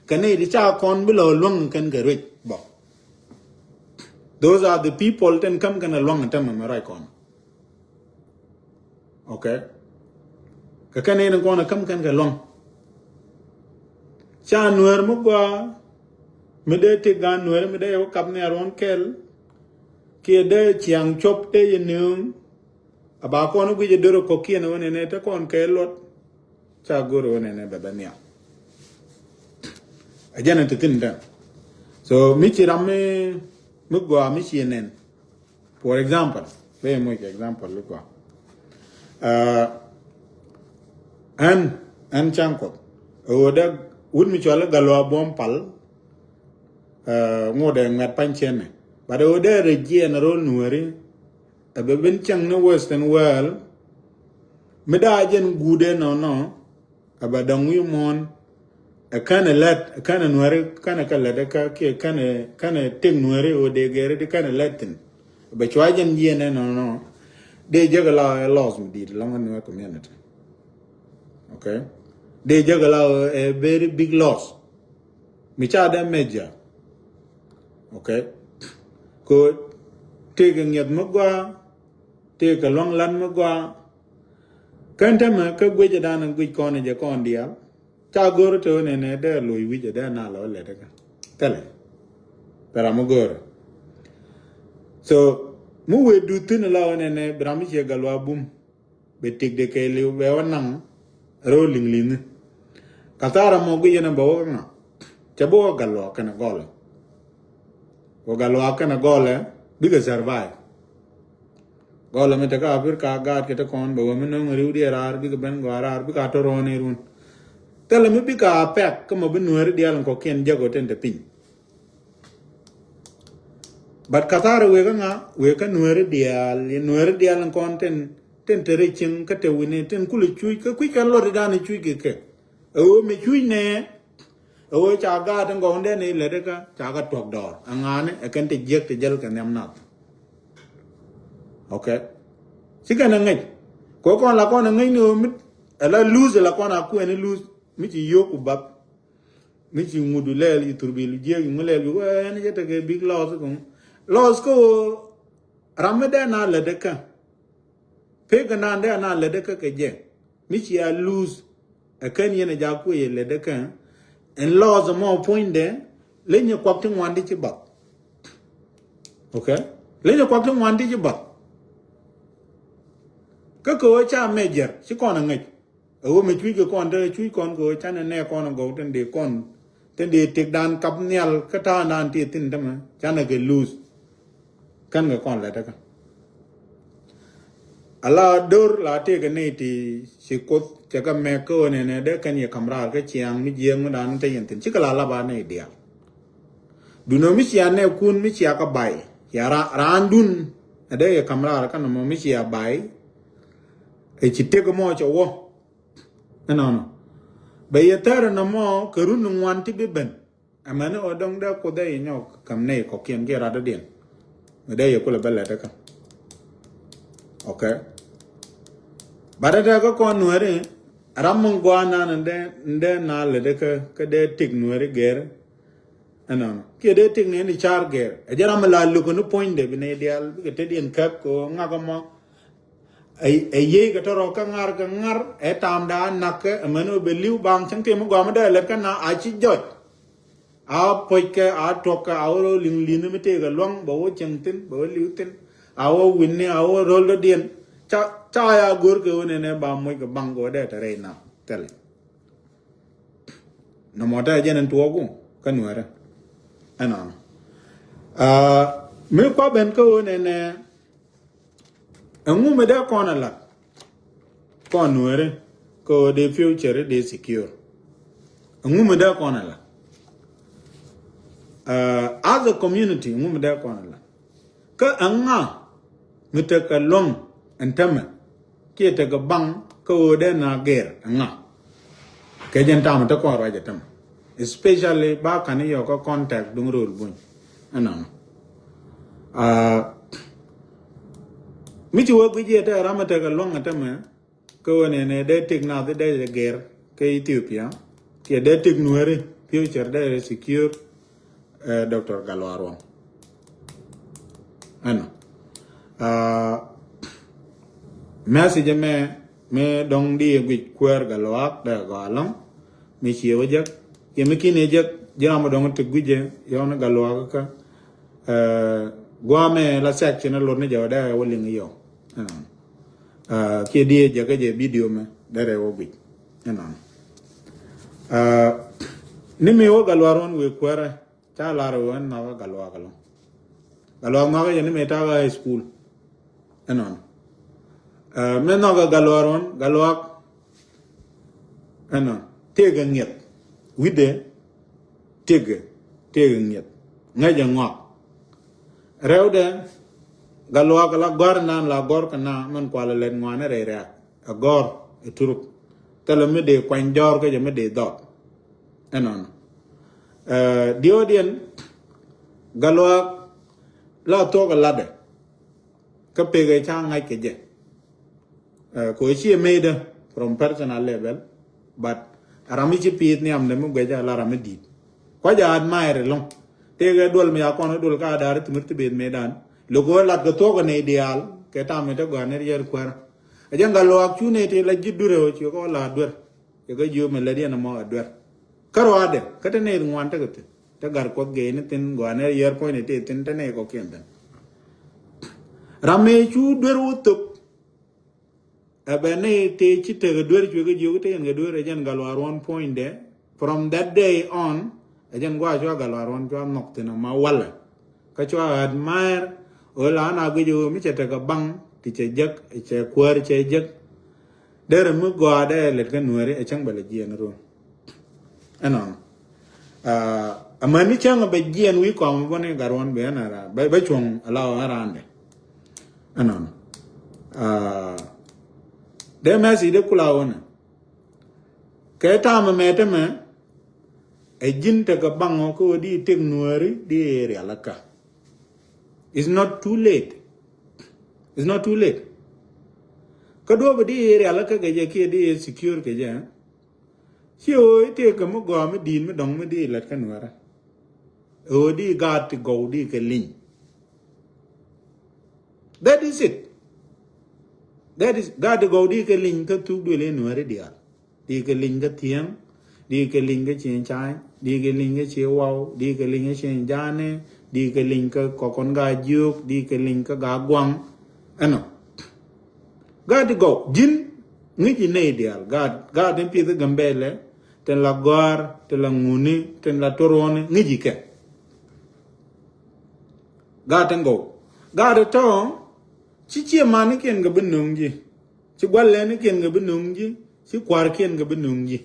kan ne di cha kon bi lo long kan ga rich bo those are the people ten kam kan long ta ma right kon okay ka kan ne ko na kam kan ga long cha nuer mo gwa me de te gan nuer me de yo kap ne ron kel ke de chiang chop te yenung aba ko no gije doro ko kien woni ne te kon ke lot cha goro woni ne babania ajana te tinda so mi ci ramme mo gwa mi ci nen for example be mo example lu ko an chankot oda un mi chola galwa bom pal ngode ngat panchen ba de ode regien rol nueri abe ben chang no western world meda jen gude no aba dangu mon a kana let kana nueri kana kala de ka ke kana ting nueri ode gere de kana latin ba chwa jen jen no de jagala laws mi di langan no community okay they jagala a very big loss micha da major okay ko take nyat magwa take a long lan magwa kanta ma ka gweja dana gwej kono je kon dia cha goro to ne de loy wi je da na lo le daga tele para mo goro so mu we du tin la ne brami che galwa bum be tik de ke liu be wanang rolling lin katara mo gwe na bawo na cha bo galwa kana gole o galwa kana gole biga survive gole me taka apir ka gat ke ta kon bawo me no riu di rar biga ben gwara bi ka to ron irun tele me bi ka pek ko mo be nuer dial ko ken jago ten de pin but katara we ka nuer dial kon ten tere ching ka te wine ten kulu chui ka kwi ka lo da ni chui ke o me chui ne o cha ga tan go nde ne le de ka cha ga tok dor angane e kan te jek te jel ka nem nap okay sika na ngai ko la ko na ngai no mit ala lose la ko na ku ene lose mi ci yoku bab mi ci mudu leel yi turbi lu je mu leel wi ene jete ke big loss ko ramada na le de ka pega na nda na le de ka ke je mi ci ya lose a kan yene ja ku ye le de ka en loss mo point de le nya kwap tin wandi ci ba okay le nya kwap tin wandi ci ba ka ko cha major ci ko na ngai o me chui ko kon de chui kon ko cha ne kon go ten de tek dan kap nyal ka ta nan ti tin de ma cha na ke lose kan ga kon la ta ka ala dor la te ga ne ti si ko cha ga me ko ne de kan ye kamra ka chiang mi jeng dan te yin tin chi ka la ba ne dia du no mi sia ne kun mi sia ka bai ya ran dun de ye kamra ka no mi sia bai e chi te ko mo cho wo no bai ya tar na mo karun nu wan ti be ben amane odong da ko dai nyok kam ne ko kien ge ra da den de ye ko la bella ta ka okay barada ko kon nuere ramon gwana nde na le de ka de tik nuere ger anon ke de tik ne ni char ger e jara mala lu ko no point de ne dial ke te dien kap ko ngaga mo ai ye ga toro ka ngar e tam da nak amano be liu bang chang te mo gwa ma de le ka na a chi jot a poike a toka a ro ling lin me te ga long bo chang tin bo liu tin a wo win ne a wo rol de dien cha ya gur ke ne ba mo ga bang go de tare na tel no mo ta je nan tuo ku ka nuere anon me ko ben ko ne angu me da kona la kon nuere ko de future de secure angu me da kona la as a community angu me da kona la ka anga mitaka long antama ke ta ga bang ko de na ger anga ke jen tam ta ko ra jatam especially ba kan yo ko contact dung rol bun anan mi ti wo gje ta ramata ga long atama ko ne de tek na de ger ke Ethiopia ke de tek nuere future de secure Dr. Galwarong ano message me dong di gwi kwer galwak da galong mi chiwo jak ye mi kine jak jama dong te guje yon galwak ka gwa me la section lo ne jawda woli ngi yo ke die jaga je video me dare wo gwi ni me wo galwaron we kwera ta laro won na galwak ma ga ni me ta ga school me no ga galwak tege nget wide tege nget ngaja ngok rewde galwak la gor nan la gor kana man kwala len ngwana re a gor e turuk tele me de kwan jor ke me de dot diodien galwak la to ga lade ka pege cha ngai ke je ko chi made from personal level but aramichi pit ni amne mu gweja la ramedi kwa ja admire long tege dol me yakon dol ka dar timir tibet medan logo lat go to ne ideal ke tam te go ne yer kwar aja ngalo ak chune te la jidure o chi ko la dwer ye go yo me le dia na mo dwer karo ade kata ne ngwan te gote te gar ko ge ne tin go ne yer point te tin te ne ko kemben rame chu dwer utuk abene te chi te go dwer chu go yo te nge dwer aja ngalo aron point de from that day on ajan gwa jo galaron jo nokte na ma wala ka cho admire ola na go jo mi chete ka bang ti che jek che kwar che jek der mu go ade le ka nuere e chang bale jien ro anon amani chang be jien wi ko mo ne garon be na ra be chong ala arande anon de mesi de kula wona ke ta ma mete me a jinta ka bango ko di tek nuari di area laka. It's not too late. It's not too late. Kadwa ba di area laka ga je ke di secure ke je. Si o ite ka mo go me din me dong me di lat ka nuara. O di got to go di ke lin. That is it. That is got to go di ke lin ka tu do le nuari dia. Di ke lin ka tiang đi cái linh cái chuyện trái đi cái linh cái chiếu wow đi cái linh cái chuyện jane đi cái linh cái có con gà dược đi cái linh cái gà quăng ano gà đi go jin nghĩ gì này đi gà đến phía cái gambele tên là gar tên là nguni tên là torone nghĩ gì cả gà tên go gà đó cho chỉ mà nó kiên cái bên nung gì chỉ quan lên nó kiên cái bên nung gì chỉ quan kiên cái bên nung gì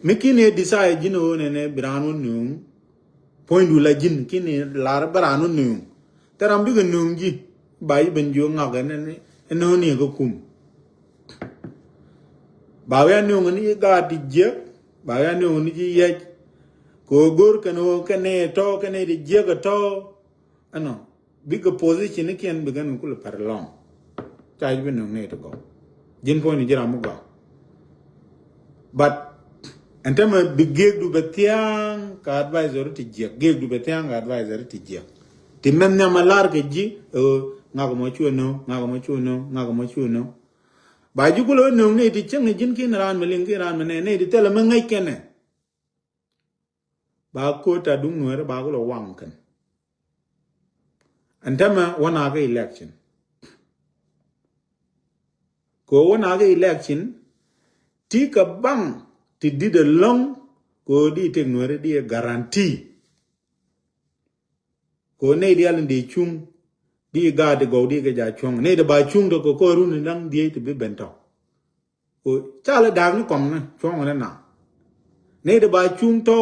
Mekine decide jino ne branu nung point du la jin kine lar branu nung taram bi nung ji bai ben jo ngaga ne no ni ko kum ba ya nung ni ga di je ba ya nung ni ji ye ko gor kano kane to kane di je ga to ano big position ni ken bi gan ko par long chai bi nung ne to go jin point ni jira mu go but and time be gig du betiang ka advisor ti jek gig du betiang ka advisor ti jek ti men na malar ke ji ngago mo chuno ba ju ko no ne ti chang jin kin ran melin kin ran ne ti tele man ngai ken ba ko ta dung nuer ba ko lo wang kan and time wana ga election ko wana ga election ti ka bang ti did a long ko di tek nuere di guarantee ko ne di alin di chung di ga de go di ga ja chung ne de ba chung do ko ru ni lang di ti be bento ko chala dag ni kom na chung na ne de ba chung to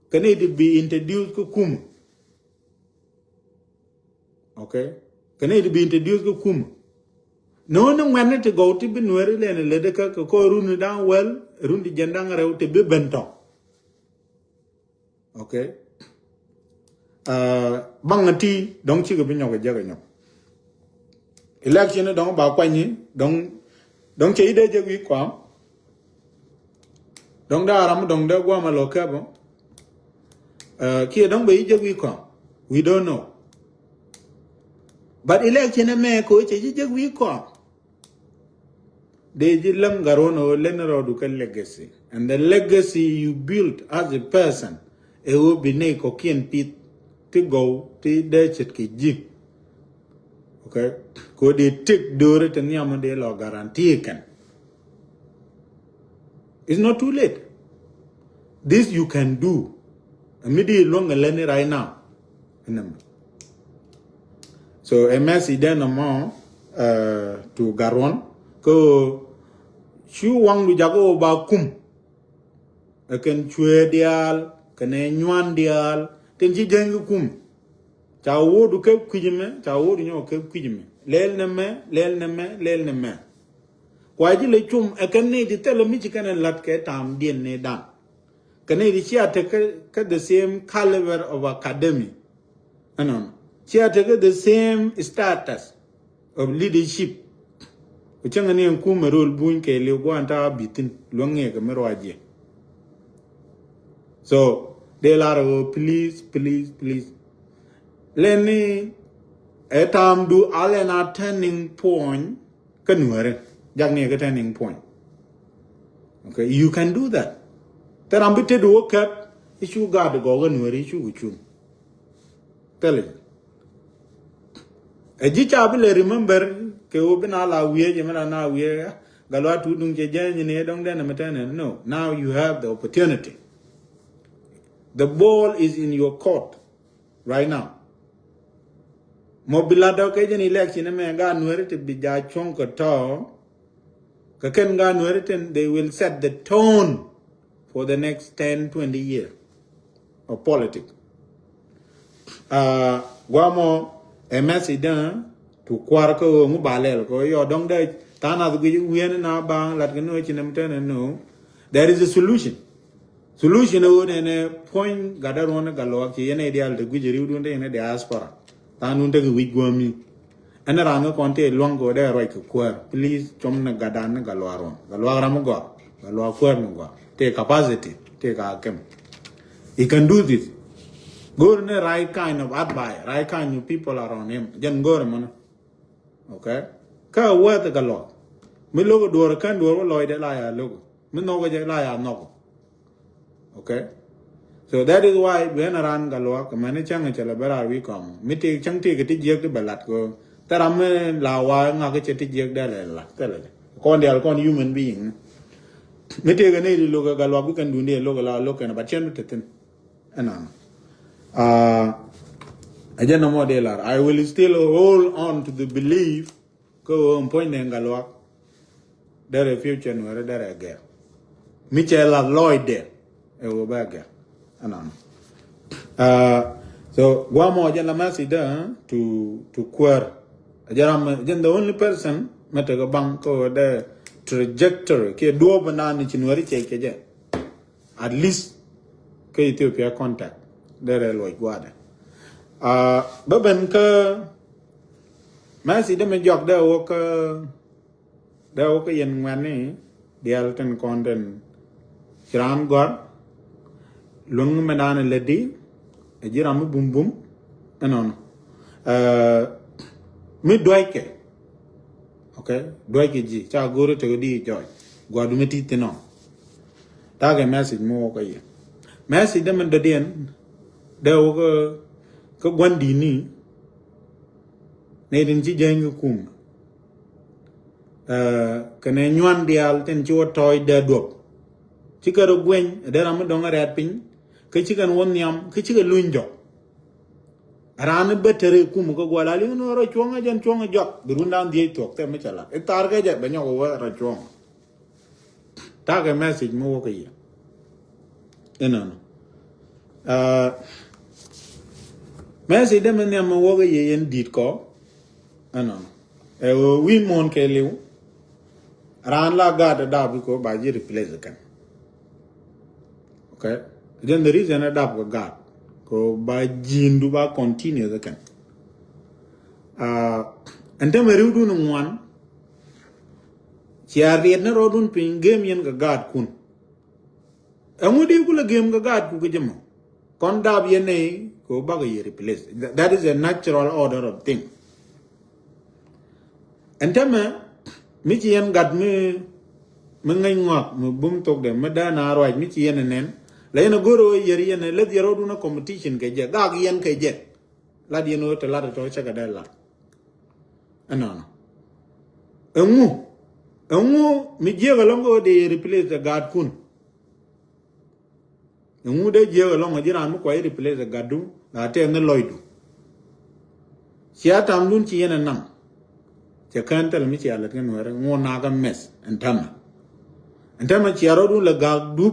ka ne di be introduce ko kum okay ka ne di be introduce ko kum no when to go to be nuere le de ka ko ru ni dan well rundi jendang rew te be bento okay bangati dong chi go bi nyok jaga nyok election dong ba kwa ni dong che ide je wi kwa dong da ram dong da gwa ma lo ka bo ki dong be je wi kwa we don't know but election me ko che je wi kwa they jilam garono lenero dukan legacy and the legacy you built as a person it will be ne ko kien pit to go to de chet ki ji okay ko de tik dore tan yam de lo guarantee kan it's not too late this you can do amidi long leni right now so ms then among to garon ko Shu wang du jago ba kum akan chue dial kane nywan dial ten ji jeng kum cha wo du ke kujime cha wo du nyo ke kujime lel na me kwa ji le chum akan ne di tele mi ji kana lat ke tam dien ne dan kane di chia te ke the same caliber of academy anon chia te ke the same status of leadership changa ni ku merol buin ke le go anta bitin longe ke mero aje so they are please leni etam do alena turning point kanuare jagne ke turning point okay you can do that terambite do kat issue gad go kanuare issue guchun tell it eji chabile remember ke obina la wiye jemana na wiye galwa tudung je janye ne dong den metane no now you have the opportunity the ball is in your court right now mobilado ke jen election me ga nuere te bija chonko to ka ken ga nuere ten they will set the tone for the next 10-20 years of politics guamo MSidan to quarko mu balel ko yo dong de tana du gi wien na bang lat no chinem ten no there is a solution o ne point gadaron galo ki ene ideal de gi riu dun de ne diaspora tanu de gi gomi ana ranga konte longo de roi ko kwar please chom na gadan galo aram go galo kwar go te capacity te ka kem he can do this go ne right kind of advice right kind of people around him jen go man okay ka wet galo mi logo do kan do loy de la ya logo mi no go je la ya no okay so that is why when aran galo ka mane chang chala bara wi kom mi te chang te ke ti je ke balat ko taram la wa nga ke ti je de la tele kon dia kon human being mi te ke ne di logo galo bi kan du ne logo la logo na ba chen te ten anan again no more delar I will still hold on to the belief ko point ngalo there a future no there again Michel Lloyd there e wo baga anan so guamo jana masida to queer ajaram jen the only person meta go bang ko the trajectory ke do banana chinwari cheke je at least ke Ethiopia contact there loy gwada baben ka masida me jog da wo ka yen ngani dial ten konden kiram god lung medana ledi ejiram bum bum anon mi doike okay doike ji cha goro to di joy godu meti tino tage message mo ko ye message dem de den de wo ko gwandi ni ne din ji jeng kum kane nywan dial ten chi toy de dop chi ka ro gwen de ram dong rat pin ke chi kan won nyam ke chi ka lunjo ran betere kum ko gwala li no ro chonga jan chonga jok durundan die tok te me chala e tar ga je be nyo wa ra chong ta ga message mo ko ye enon message de men nyam wo ga ye yen dit ko anon e wi mon ke liu ran la ga da bi ko ba ji replace kan okay then the reason that ko God ko ba jindu ba continue the kan and then we do no one chia riet na rodun pin game yen ga God kun amudi ku la game ga God ku jemo kon dab yene ko ba ga replace that is a natural order of thing and then mi ci yen gad mi ngay ngok mu bum tok de ma da na roy mi ci yen nen la yen goro yeri yen le yero du na competition ke je ga yen ke je la di no te la to cha ga da la anana emu mi je ga longo de replace the god kun emu de je ga longo jira mu ko replace the gadu la te ne loidu sia tam dun ci yen nam che kantal mi ci ala ken wara ngona ga mes antama ci arodu la ga du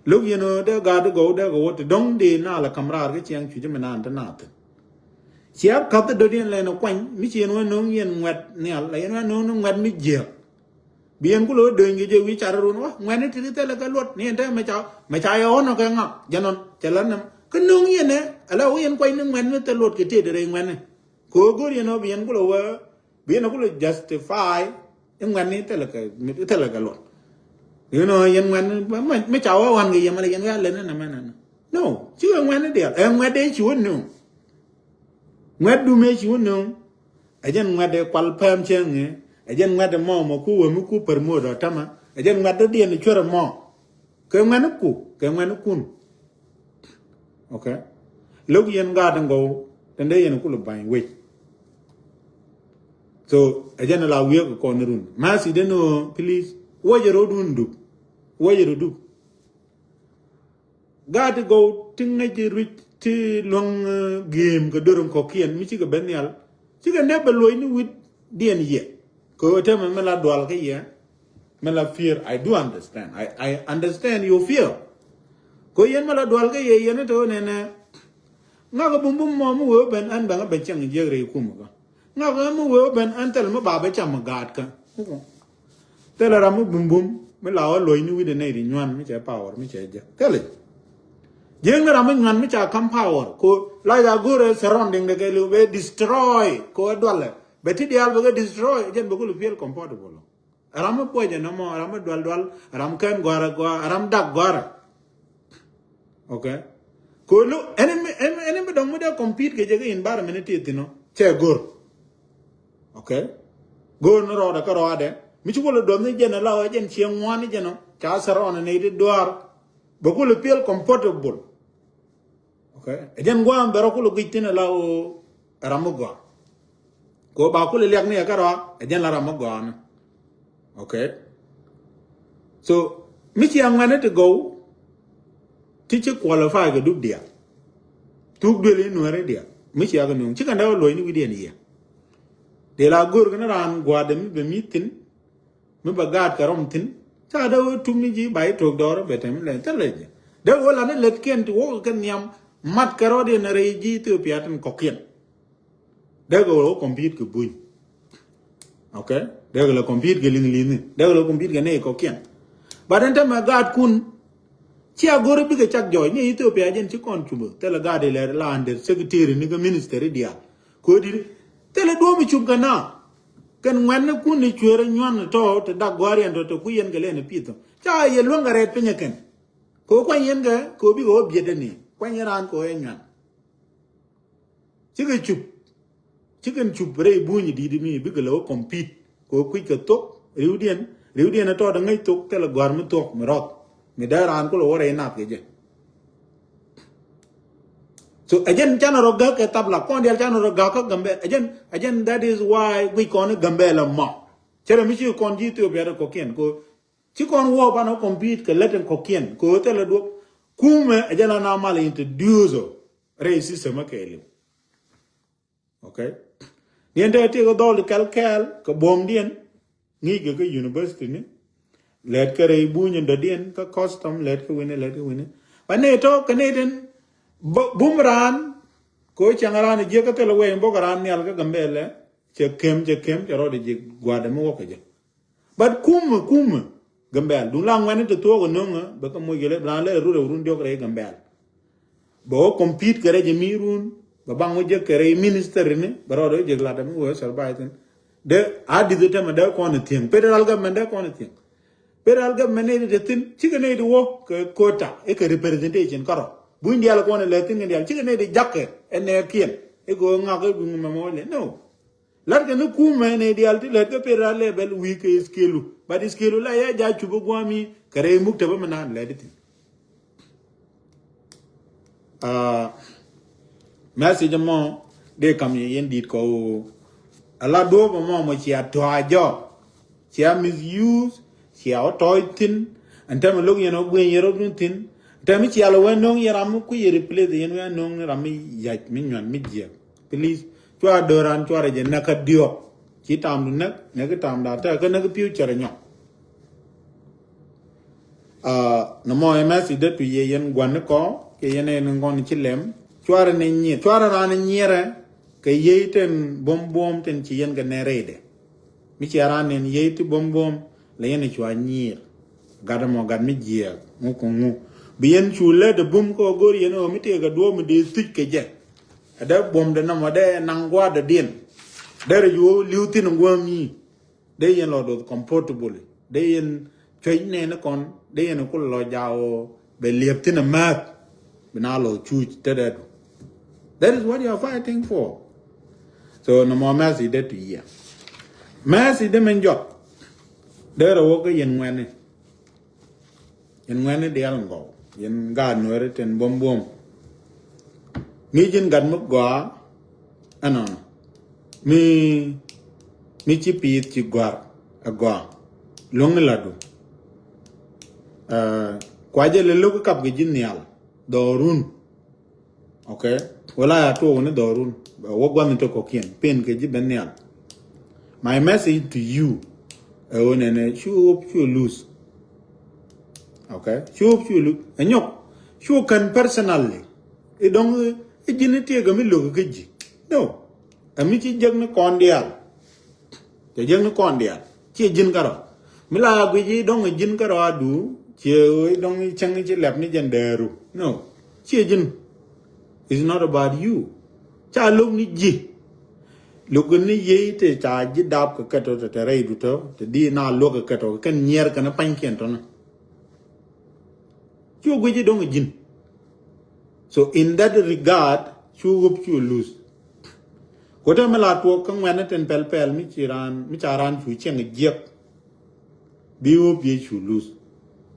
look de ga go to dong de na la kamra ga chiang chu jema na na ta sia ka ta do den le no kwan mi ci no no yen wet ne la yen no no wet mi je bien ku lo de ngi je wi char ru no ngwan ti te la ga lot ne ta ma cha yo no ga ngak janon chalan nam ka no yen ne ala o yen kwai no ngwan te lot ke te de ngwan ko go yen no bien ku lo wa bien ku lo justify em ngwan ni te la ka lo you know yen ngwan me cha wa wan ge yema le yen ga le na ma na no chi ngwan ni dia em ngwan de chu no ngwan du me chu no ajen ngwan de kwal pam chen nge ajen ngwan de mo ku wo mu ku per mo do tama ajen ngwan de dien chura mo ke ngwan kun okay log yen ga dan go tende yen ku lo ban we so ajen la wiye ko run ma si de no please wo je ro dundu wo je ro du ga de go tinga je rich ti long game ko dorum ko kien mi ci ga ben yal ci ga ne ba loy ni wit dien ye ko te me la dwal ke ye me la fear I do understand I understand your fear ko yen me la dwal ke ye yen to ne ne nga ga bum mo mu wo ben an ba ga ben chang je re ku mo ga nga ga mu wo ben an tel mo ba ba cham ga ka te la ram bum me la wa loy ni wit ne ri nwan mi che power mi che je tele jeng ram nwan mi cha kam power ko la ya gore surrounding de ke lu be destroy ko dwal beti dial be destroy jen be ko lu feel comfortable ram po je no mo ram dwal ram kan gwara ram dak gwara okay ko lu enemy dong mo de compete ke je environment ti no che gor okay gor no ro da ka ro ade mi chu ko lu do ni je na la wa jen chieng wan ni je no cha surround ne di dwar be ko lu feel comfortable okay jen gwa be ro ko lu gitina la o ram gwa ko ba ko le lek ni ka ro jen la ram gwa na okay so mi chi am ngane to go teacher qualify ga dub dia tuk de le no re dia mi chi aga no chi kan da lo ni wi dia ni ya de la gor ga ran gwa de mi be mitin mi ba gat ka rom tin ta da tum ni ji bai tok do be tem le ta le de wala ne let ken to wo kan nyam mat ka ro de na re ji to pia tan ko kien de go compete ku buin okay de go compete ge ling ling de go compete ge ne ko kien ba den ta ma gat kun ci agore bi ga chak joy ni Ethiopia jen ci kon chuba te la gade le la ande secretary ni ga ministry dia ko di te la do mi chub kana kan ngwan ku ni chure nyon to te da gwari ando to ku yen ga le ne pito cha ye longa ret penya ken ko kwa yen ga ko bi go biede ni kwa ran ko en nyan ci ga chub ci kan chub re bu ni di mi bi ga lo compete ko ku ka to riudien to da ngai to te la gwar mi to mi rot mi daran ko lo re na ke je so again chana roga ke tabla kon dia chana roga ka gambe again that is why we kon gambe la ma chere mi chi kon ji to be ko kien ko chi kon wo ba no compete ke leten ko kien ko te la do kume again na mala introduce re system ke ele okay niente te go dol kalkal ko bom dien ngi ke university ni let ka re bunye ndadien ka custom let ka wine pa ne to ka ne den bumran ko changaran je ka telo we mbogaran nyal ka gambele che kem ro de je gwada mo ka je but kum gambel du lang wane to go nonga ba ka mo gele bran le ru dio ka gambel bo compete ka re je mirun ba bango je ka re minister ni ba ro je glada mo we survive de adi de tema de ko ne tien federal government de ko ne tien federal government ne de tin chiga ne de wo quota e ka representation karo bu india la ko ne le tin ne chiga ne de jakke ene kien e go nga ko bu mo le no lar ke no ku me ne de alti le ke federal level week is kelu but is kelu la ya ja chubo gwami kare mukta ba manan le de tin message mo de kam yen dit ko ala do ba mo chia to ajo chia misuse chia otoitin antama log yeno gwen yero tin tami chia lo wenong yaram ku yeri play de yeno nong rami yaj min nyan midje please twa doran twa re na ka dio chi tam ne ka tam da ta ka na ka future nyo no mo message de tu yen gwan ko ke yene ngon chi lem twa re ne nyi twa ra ne nyere ke yeiten bom ten ci yen ga nerede mi ci ran nen yeiti bom le yen ci anyir gada mo gad mi jie nguko ngu bi yen chule de bom ko gor yen o mi te ga do mi de tik ke je ada bom de na mo de nangwa de din dere yo liuti ngwa mi de yen lo do comfortable de yen choy ne na kon de yen ko lo jawo be liep tin a mat bina lo chu te that is what you are fighting for. So no more mercy that to year. Mercy them and job. There are worker yen when they are go. Yen God no it and boom boom. Nijin God muk go anon. Mi chipi chi gwar a go. Long ladu. Kwaje le look up with Jinial. Dorun. Okay? Well, I told one dorun. What one to cocaine? Pain ke jibenial. My message to you, hope you lose. Okay? Hope you lose. And you can personally. It don't, it didn't take a look at you. No. A michi jagna condial. The jagna condial. Chi jinkaro. Mila guji don't a jinkaro do. Chi don't change lap ni janderu. No. Chi jin. It's not about you. Cha look ni ji. Look ni ye te cha ji dab ka kato te rei du to te di na look ka kato kan nyer kana pan ken to na. Chu gwe ji dong jin. So in that regard, chu hope you lose. Kota mela to kang wana ten pel mi charan chu cheng jek. Bi hope ye chu lose.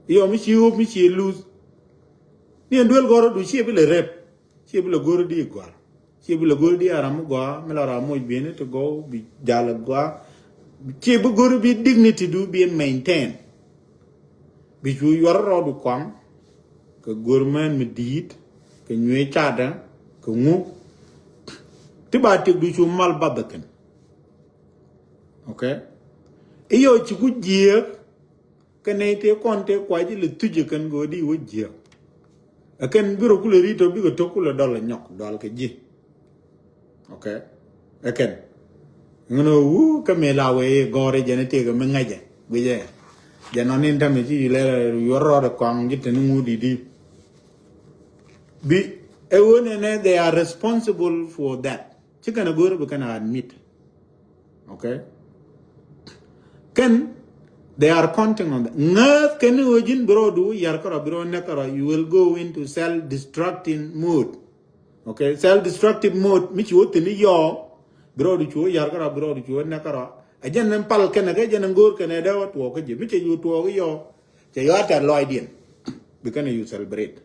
Yo mi chi lose. Ni ndwel goro du chi bile rep. Chi bile goro di gwar. Chi bile goro di aramu gwa mela ramu bine to go bi jala gwa. Chi bu goro bi dignity do be maintained. Bi chu yor ro du kwang. Ka gorman mi dit. Ka nyue chada. Ka ngu. Tiba tik du chu mal babakan. Okay? Iyo chi ku jiek. Ka te konte kwa ji le tuje kan go di wo jiek. Akan biro kule rito bigo tokula dola nyok dola ke ji. Okay? Akan. Ngono kamela we gore jenete ga mengaje. Bije. Janonin tame ji le yoro de kwang jite ngu di. Bi ewone they are responsible for that. Chikana gore bekana admit. Okay? Can they are counting on that. Ngat can ujin bro do yarkara bro nakara. You will go into self-destructing mode. Okay, self-destructive mode. Mich wote ni yo bro do chu yarkara bro do chu nakara. Ajan nan pal kana ga jan ngor kana da wat wo ka je. Mich you to yo. Je yo ta loidien. Because you celebrate.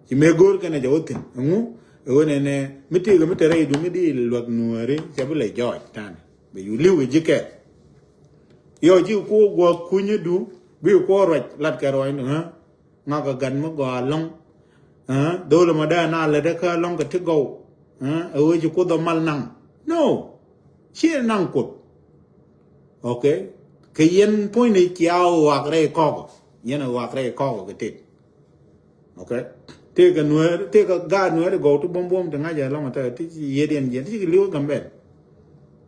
You may go kana je wote. Ngu wone ne miti ga mitere du mi di lwak nuare. Je bule joy tan. But you live with jike. Yo ji ko go kunye du bi ko roj lat ka roy ha nga ka gan mo go long do le ma da na le de ka long ka ti go o ji ko do mal nang no chi nang ko okay ke yen point ni kiao wa re ko yen wa re ko ke ti okay te ka nuer te ka ga nuer go to bom bom de nga ja long ta ti ye den yen ti liu gambe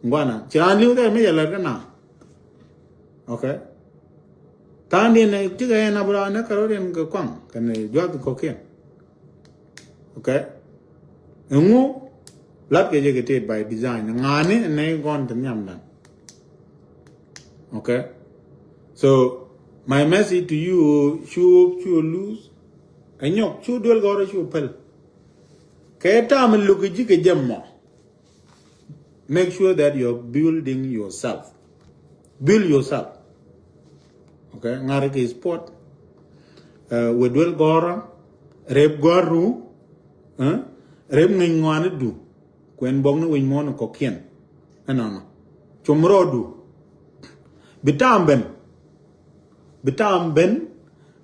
ngwana chan liu de me ya la na. Okay. Tandi na tiga na bra na karoren ka kwang kan jwa ko ken. Okay. Ngu lat ke je by design ngane ne gon tan yam dan. Okay. So my message to you should lose anyok chu dol gore chu pel. Ke ta man lu ji ke jammo. Make sure that you're building yourself. Build yourself. Okay, ngari ke sport. Wedwel gora, rep goru, rep ngingwane du. Kwen bong na win mono kokien. Ano. Chumro du. Bitamben.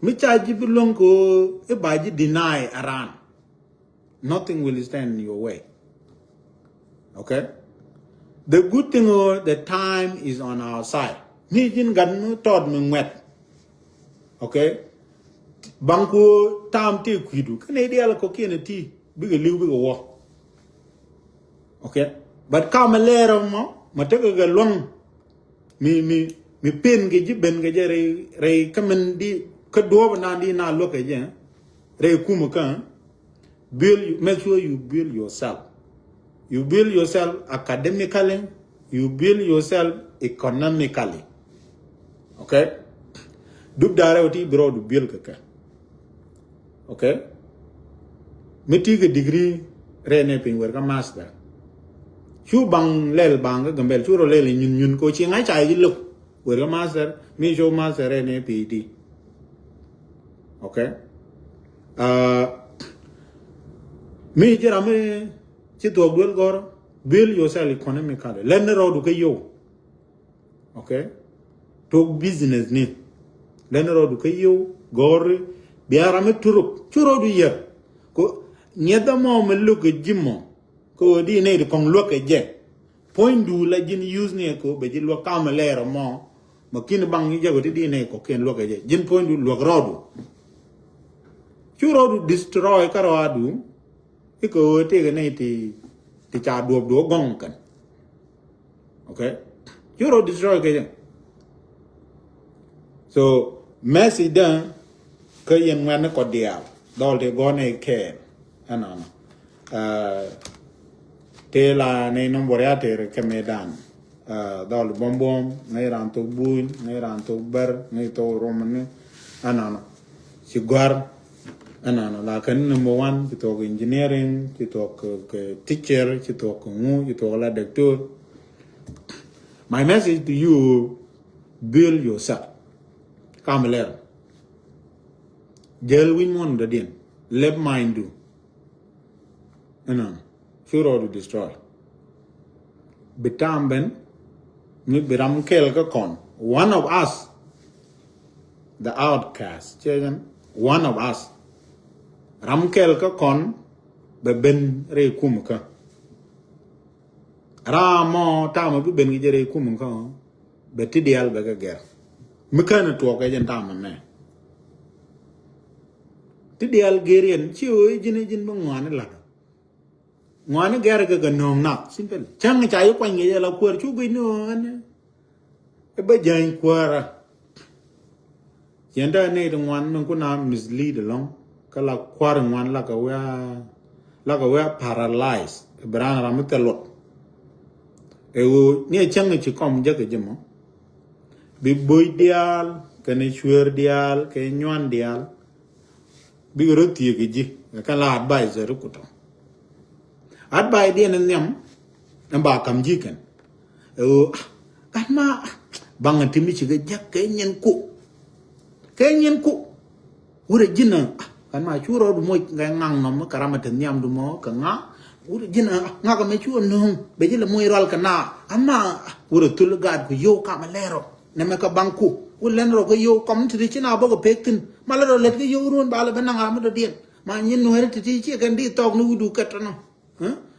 Michaji belong ko ebaji deny aran. Nothing will stand in your way. Okay? The good thing is the time is on our side. Ni jin gan tod mi wet. Okay? Banku tam ti kwidu. Kane di ala kokien ti biga liu biga wo. Okay? But come a later mo, matega ga long mi pen ge jiben ge re kamen di kadwo na di na look again. Re kuma kan make sure you build yourself. You build yourself academically, You build yourself economically. Okay? Duk dare oti bro du build kaka. Okay? Meti ke degree rene ping wer ka master. Chu bang lel bang ga gambel chu ro lel nyun ko chi ngai chai ji luk. Wer ka master, mi show master rene PhD. Okay? Me jira me chi to duel gor build yourself economically. Learn ro du ke yo. Okay? Talk business ni. Learn ro du ke yo gor biara me turuk. Churo du yer. Ko nyeda mo me look jimmo. Ko di ne de kong look je. Point du la jin use ne ko be jin lo kam lero mo. Makin bang ni jago di ne ko ken look je. Jin point du look rodu. Churo du destroy karo adu. Iko te ne ti cha duob do gong kan. Okay? Churo destroy ke. So Messi dan ke yen wan ko dia. Dol de gone ke. Ano. Te la ne nomboria te ke medan. Dol bombom, ne ran to buin, ne ran to ber, ne to romane. Ano. Sigwar. Ano la kan number 1 to talk engineering, to talk teacher, to talk ngu, to talk la doctor. My message to you, build yourself. Kamler. Jel win one the din. Let mind do. Sure to destroy. Bitamben, ni biram kel ka kon. One of us, the outcast. One of us. Ramkel ka kon be ben re kum ka. Ramo tama bi ben gi re kum ka. Be tidial be ka ger. Mikana to ka jen tama ne. Tidial gerian chiu jin bangwan la. Ngwan ger ka nong nak simple. Chang cha yu kwan ge la kwar chu bi no an. E ba jan kwara. Yenda ne de ngwan nong ko na mislead along. Kala kwar ngwan la ka wa paralyzed. Brana ramutelot. Ni chang chi kom je ke jemo. Bi boy dial, kene chuer dial, ke nywan dial. Bi roti ke ji. Kala advisor ko to. Advice dia nyam namba kam ji kan. Kan ma bang timi chi ge jak ke nyen ku. Ke nyen ku. Ure jina kan ma churo du moy ngang no karama ten nyam du mo ka nga ure jina nga ka me chuo no be jila moy ral kana amma ure tul gad ko yo ka ma lero ne me ka banku ulen ro ko yo kom ti china bo ko pektin mala ro let ko yo ron bala bananga ma do dien ma nyin no her ti chi kan di tok nu du kat no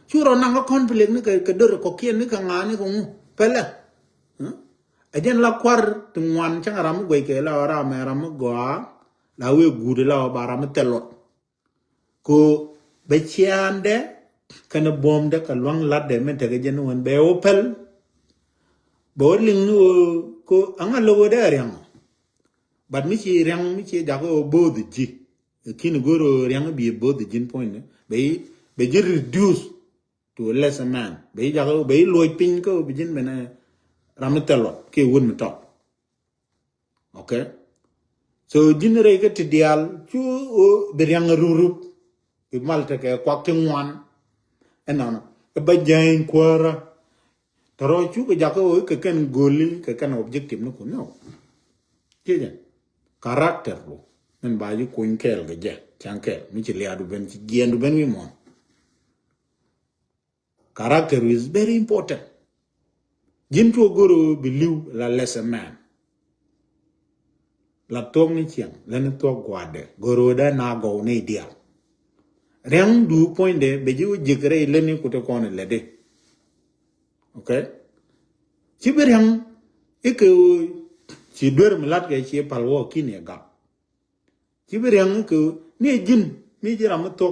churo nang ko conflict ni ka dor ko kien ni ka nga ni ko pele ajen la kwar tungwan chang ram gwe ke la ra me ram gwa la we gude la bara metelot ko be chiande kana bom de ka long ladde men te gen won be opel bo ling no ko anga logo de riang but mi chi riang mi chi da ko bo de ji kin goro riang bi bo de jin point be ji reduce to a lesser man be ja ko be loy pin ko bi jin bena rametelot ke won to okay. So jinere ke tidial chu beriang rurup bi malte ke kwak ngwan enana e ba jain kwara taro chu ke jako ke ken goli ke kan objective no no keje character lo men ba ju kun kel ge je chankel mi chi liadu ben chi gendu ben wi mon character is very important jinto goro believe la lesser man la tong ni chiang len to gwade goro da na go ne dia reng du point de be ju jigre len ko to kon le de okay ci berang e ko ci dor mlat ke ci palwo kine ga ci berang ko ne jin mi jira mo to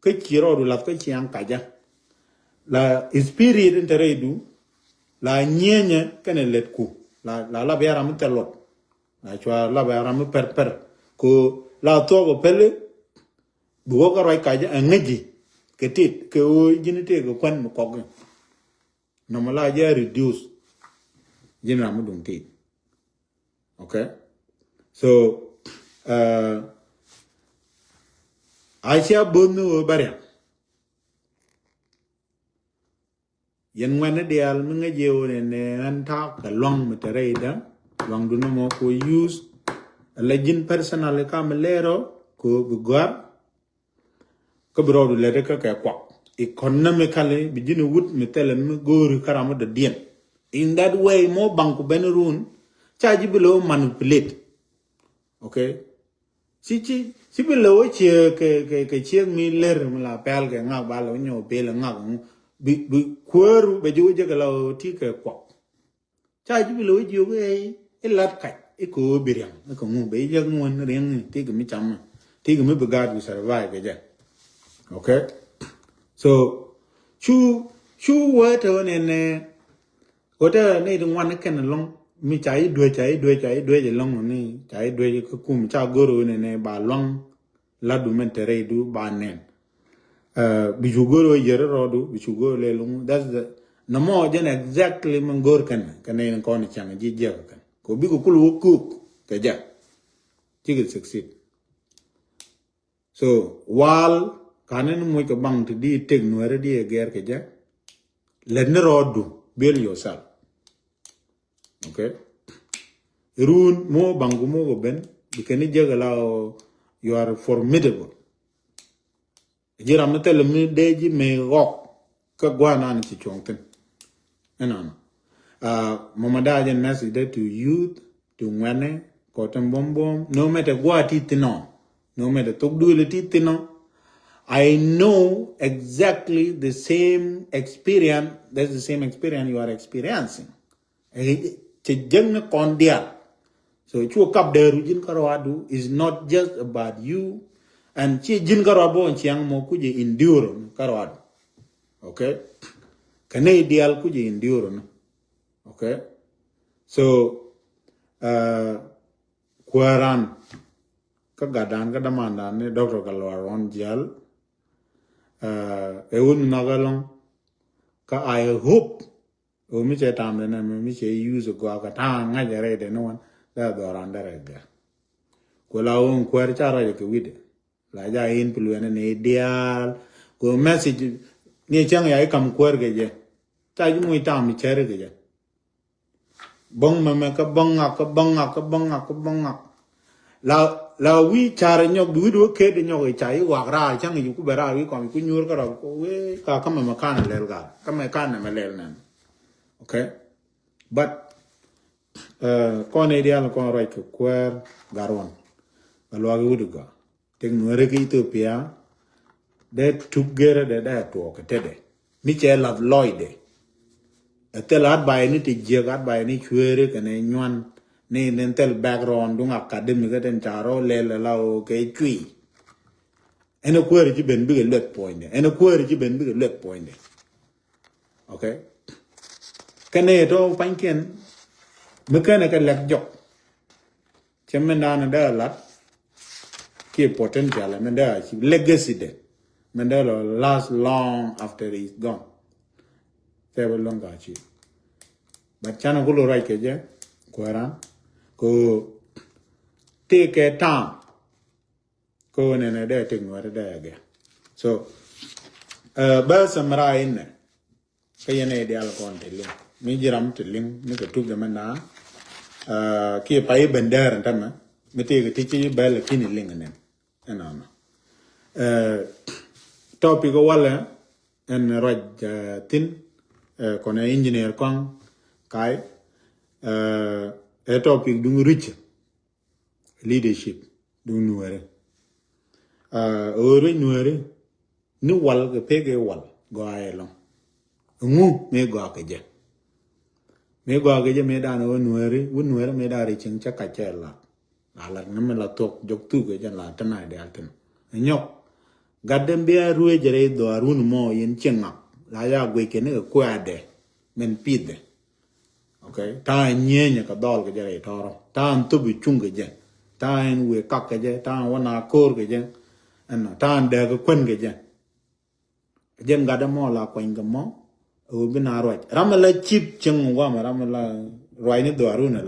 ke ci ro du la ko ci an kaja la spirit entere du la nyenye kene let ku la biara mo telot la chwa la biara mo per ko la to go pele bu ko ro kaja ngaji ke tit ke o jinite ko kwan mo ko normalize ya reduce jin ramu dung ti okay so asia bonu barya yen wana dial mi nga jewo ne an ta ka long metere da long du no mo ko use la jin personal ka melero ko bugwar ko bro du le ka ka kwa economically bijini wut metele mi gori karama da dien in that way mo banku benrun charge below manipulate okay si below ke che mi ler la pel ke nga ba lo nyo pe la nga bi kweru be ju je la ti ke kwa charge below ju e lat kai e ko biriam e ko mu be je ngon ren ti ke mi cham ti ke mi be ga du survive ke je okay so chu word ne wota ne dun wan ken long mi chai dwe je long ni chai dwe ko kum cha goro ne ba long la du mentere du ba nen bi ju goro yere rodu bi ju goro le long that's the no more than exactly man gor kan ne ko ni chang ji je kan ko bi ko kulu ku ke ja ti succeed so while kanen mo ko bang ti di tek no re di ger ke ja let ne rodu build yourself okay run mo bangu mo go ben bikeni jagala you are formidable jira metel mi deji me rock ka gwana ni ci chongten enana mamada jen message to youth to ngwane ko tan bombom no matter what it no matter tok du le titino I know exactly the same experience. That's the same experience you are experiencing. It's jeng kondia. So chu kap de rujin karwadu is not just about you and chi jin karwabo chiang mo kuje endure karwadu. Okay? Kane ideal kuje endure no. Okay? So kuaran kagadan kadamandan ne Dr. Kalwaron Jal eun nagalong ka I hope o mi che tam ne mi che use go ka ta nga jere de no da do randere de ko la on kwer chara ke wide la ja in puluen ne ideal ko message ni chang ya kam kwer ge je ta ju mu ta mi chere ge je bong ma ka bong la wi chara nyok du do ke de nyok chai wa ra chang yu ku bera wi kom ku nyur ka ro ko we ka ma kana lel ga ka ma kana ma lel nan okay but kon idea kon right ko kwer garon alwa gu du ga tek no re ki Ethiopia de together de to ke tede mi che la loide te lat bay ni ti je gat bay ni chwere ke ne nyan ni nentel background dung academic den charo le la o ke tui eno kwere ji ben bi let point eno kwere ji ben bi let point okay kane to panken me kana ka lek jok chemena na da lat ki potential men da legacy de men da last long after he's gone several long achi but chana ko lo right ke je kwara ko take a time ko ne de ting wa de ge so ba samra in ka yene de al kon te ling mi jiram te ling mi ko tu ga na ki pai bender tan mi te ga ti ci bel kini ling ne enana topic wala en raj tin kon engineer kon kai a topic dung rich leadership dung nuere ore nuere ni wal ke pege wal go ayelo ngu me go ke je me da no nuere wu nuere me da ri ching cha ka chela ala na me la tok jok tu ke jan la tana de alten nyok gadem be ruwe jere do arun mo yin chenga la ya gwe ke ne ko ade men pide okay ta nyenya ka dol ke jere toro ta tu bi chung ke je ta en we kak ke je ta wana kor ke je an ta de ko kwen ke je jen ga da mo la kwen ga mo bina roi ramala chip cheng wa ma ramala roi ni do aruna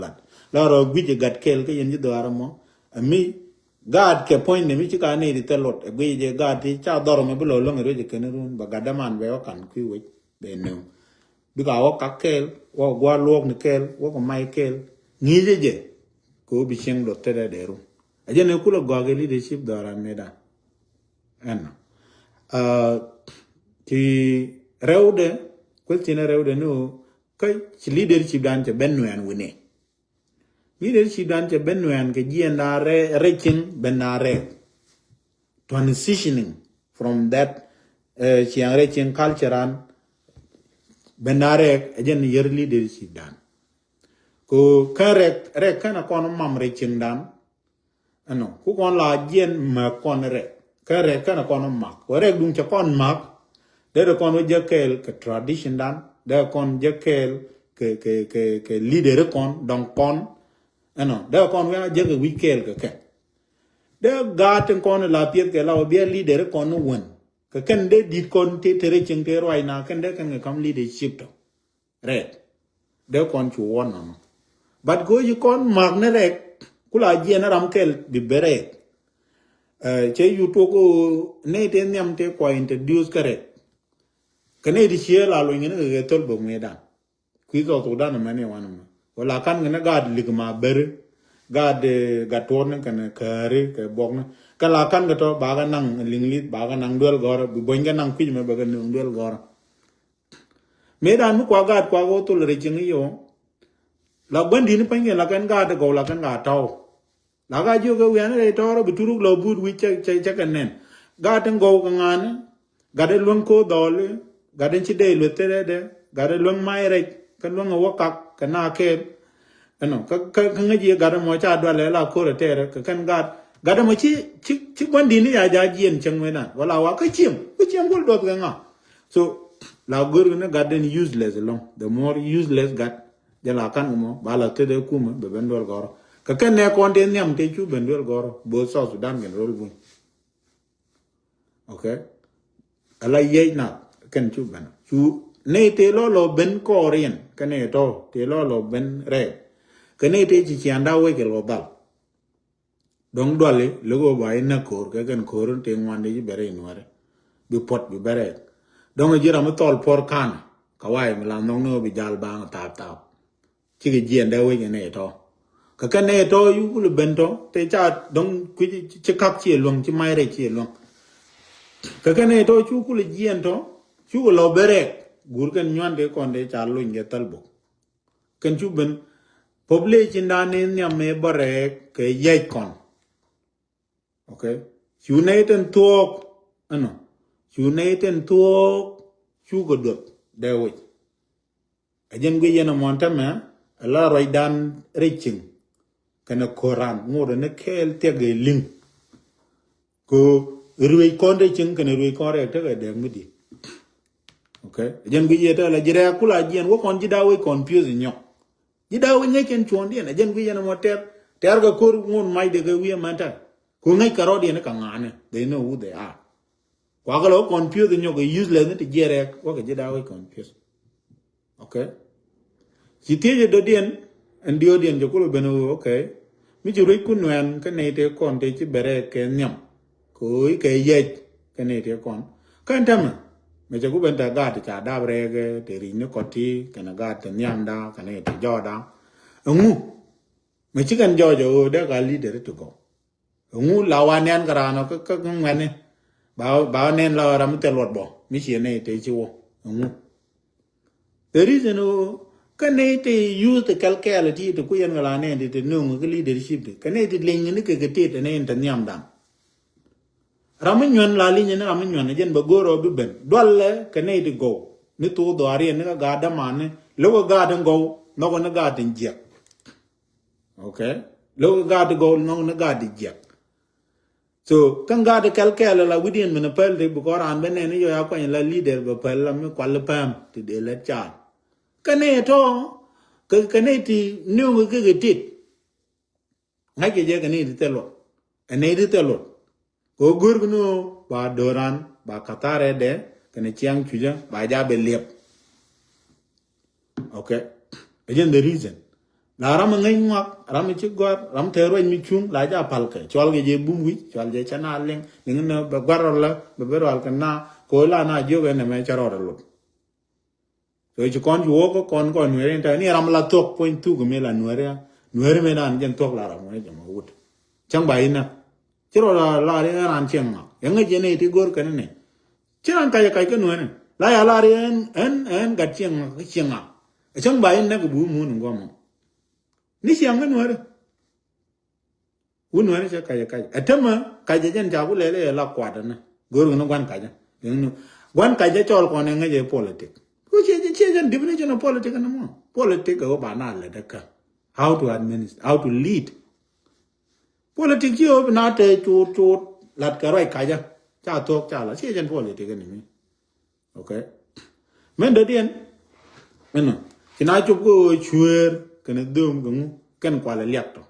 la ro gwi gat kel ke yen do aramo mi God ke point ne mi ci ka ne di telot gwi je God ti cha doro me bulo lo ngere je kenun ba gadaman be kan ku we be no bi ka wa ka kel wa gwa lok ni kel wa ko mai kel ni je ko bi cheng do tere de ru aje ne ku lo go ge leadership do ran me da an ti rewde ko ti ne rewde no kai ci leadership dan te benno an wone leadership dan te benno an ke jienda reaching benare transitioning from that reaching culture and benare again year leadership dan ko karek kana kon mam reaching dan ano ku kon la jien ma kon re karek kana kon mak ko rek dum cha kon mak de kon je kel ke tradition dan de kon je kel ke leader kon donc kon ano de kon wa je ke wikel ke de gaten kon la piet ke la bi leader kon won ke ken de dit kon te tere ching te roi na ken de kan kam leadership to red de kon chu won no but go you kon mag ne rek kula jena ram kel bi bere che you to go ne te nyam te ko introduce kare kene di che la lo ngene ke tol bo medan ku ko to dan mane wan ma wala kan ngene gad ligma ber gad gator ne kan kare ke bok ne kala kan to ba ga nang linglit ba ga nang duel gor bi boy ga nang ku me ba ga nang duel gor medan mu kwa gad kwa go to le jing yo la bandi ni pange la kan gad go la kan ga taw la ga jo ga wi ne to ro bi turu lo bud wi che kan nen gad go ga ngane gad lon ko dole gad ci de le tere de gad lon mai re kan lon wo kak kana ke ano ka ngaji gad mo cha do le la ko re tere ka kan gad mo ci bandi ni ya ja jien cheng we na wala wa ka chim gol do ga nga so la gor ne gad useless long the more useless gad de la kan mo bala te de kuma be bendol goro ka kan ne kon de nyam te chu bendol goro bo so Sudan gen rol bu okay ala ye na kan chu ban chu ne te lo ben korean kan ne to te lo ben re kan ne te chi anda we ke lo dal dong dole lo go ba na kor ka kan kor te ngwan de bere inware bi pot bi bere dong jira mo tol por kan ka wai mi la nong no bi jal bang ta ci ge jien da we ne to ka kan ne to yu ku le bento te cha dong ku ci kap ci long ci mai re ci long ka kan ne to chu ku le jien to chu ko lo bere gur kan nyan de kon de cha lu nge tal bo kan chu ben population da ne nyam me bare ke ye kon okay chu ne ten tok ano chu ne ten tok chu ko dot de we ajen ge yena montama la roi dan reaching kana koran ngore ne kel tege ling ko ruwe konde ching kana ruwe kore tege de mudi okay jen gu yeta la jira kula jien wo kon jida we confuse nyo jida we ngeken chondi na jen gu yena moter ter ga kor ngon mai de ga wi manta ko ngai karodi ne ka ngane they know who they are kwa ga lo confuse nyo ga useless ne te jere wo ga jida we confuse okay Jitiye do dien ndio dien jokulo beno okay mi juri kunwan kane te kon te ci bere ke nyam ko ke ye kane te kon kan tam me jagu benta ga ta da brege te ri ne koti kana ga te nyam da kane te joda ngu me ci kan jojo de ga leader to go ngu lawanen karano ka ngane ba nen la ram te lot bo mi ci ne te ci wo ngu the reason kane te use the calcality to ku yan ngala ne te no ngi leadership de kane te ling ni ke te ne en nyam dang ramunyon la li ne ramunyon jen ba goro bi ben dolle kane te go ni to do ari ne ga da man lo ga da go no go na ga den je okay lo ga da go no na ga di je so kan ga da calcala la within men pel de bu ko ran ben ne yo ya ko la leader ba pel la mi kwal pam ti de la cha kane to kane ti new ke tit ngai ke je kane ti telo ene ti telo ko gurgno ba doran ba katare de kane chiang chuja ba ja be lep Okay. Again, the reason. La ram ngay ngak, ram ci gor, ram tero mi chung, la ja palke. Chwal ge je bumwi, chwal je chana leng, ngin ba gwarol la, ba berwal kana, ko la na joge ne me charo lo. So ci kon ju ko kon nuere ta ni ram la tok point tu go me la nuere me dan jen tok la ram ne jama wut. Chang ba ina. Chiro la re ran cheng ma. Yang je ne ti gor kan ne. Chiran kaya ka nuere. La ya la re en ga cheng ma cheng ma. Chang ba ina go bu mu ngo mo. Ni siang kan nuere. Wu nuere cha kaya. Atama kaya jen ja bu le la kwada na. Gor no gwan kaya. Gwan kaya chol ko ne nge politics. Which is the definition of politics no more. Politics go banal deka. How to administer, how to lead. Politics you not to lat karai kaya. Cha talk cha la. Change politics ni. Okay. Men the dien. Men kina chup go chuer kana dum gung kan kwala liap to.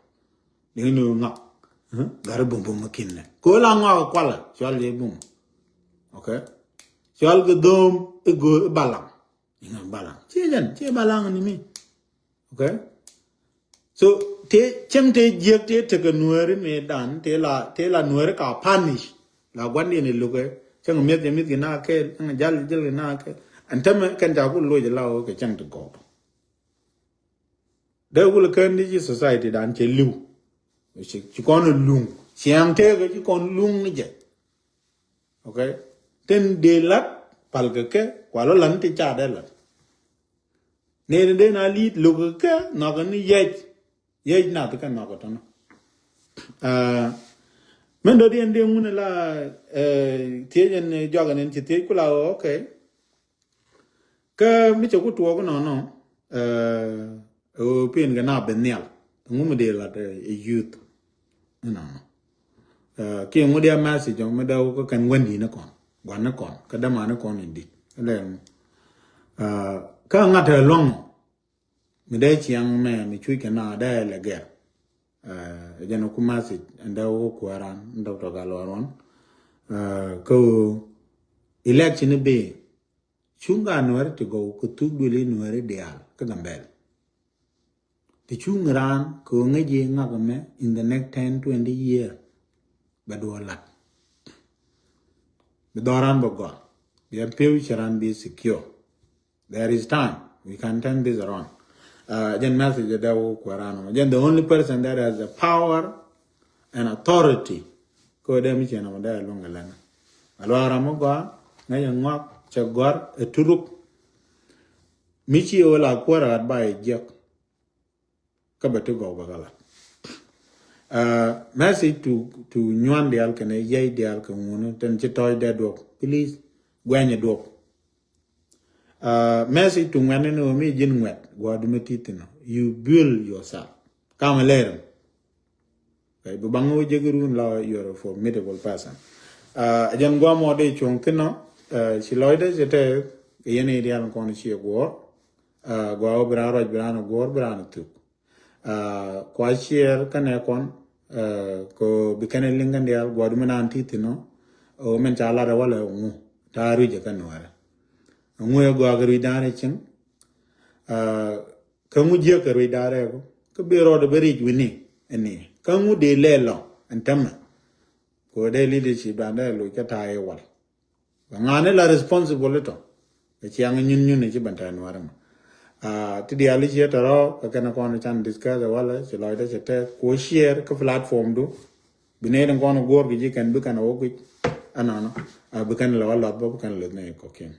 Ni no ngak. Gar bum makin ne. Ko la ngak kwala chwal je bum. Okay. Chwal go dum go balang. Ingat balang. Cie balang ni mi. Okay. So te cem te jek te ke nuere me dan te la nuere ka punish. La gwandi ni luke. Ceng miet kena ke jal kena ke. Antem kan jago lo je lao ke ceng te go. De wul kan ni society dan che lu. Ci kon lung. Siang te ke ci kon lung ni je. Okay. Ten de lat pal ke kwalo lan ti cha de lat. Ne de na lit lu ke na kan ni ye na to kan na ko tan men do dien de mun la tiejen joga nen ti tie kula okay ka mi cho ku to ko no o pin ga na benel ngum de la youth no ki mu dia message mo da ko kan wandi na kon wan na kon ka da ma na kon ndi le ka ngata long mi dai chiang me mi chui kana da la ge jano kumasi anda wo kwaran ndo to galoron ko election be chunga noer to go ko tugule noer dial ka gambel ti chungran ko ngeje ngagame in the next 10-20 year badolat bedoran bogo their future and be secure. There is time, we can turn this around. Then message that Kwarano. Then the only person that has the power and authority ko dem chena mada longa lana. Alwara moga na yangwa chagwar eturuk michi ola kwara by jack kabatu go bagala. Message to nywan de alkane yai de alkamuno ten chitoy de dog. Please gwanya dog. Message to no me jinwet guadumetitino. You build yourself. Come later. Okay, but bango jegurun la you're a formidable person. Jan gua mode chonkino, si loide jete yene ideal kon si go gua brano brano go brano tuk. Kwa share kanekon ko bikane lingan dial guadumena antitino o menchala wala ngu taru je kanwara. Ngwe go agri dare ching kamu je ka ri dare ko ke biro de beri wini eni kamu de lelo antama ko de leadership anda lo ka tae wal ngane la responsible to e chiang nyun ne ci bantan waram ti dia li je taro ka kana ko na chan discuss wala ci loida ci te ko share ka platform do bine den ko no gor gi kan bu kan o gi anano bu kan la wala bu kan le ne ko ken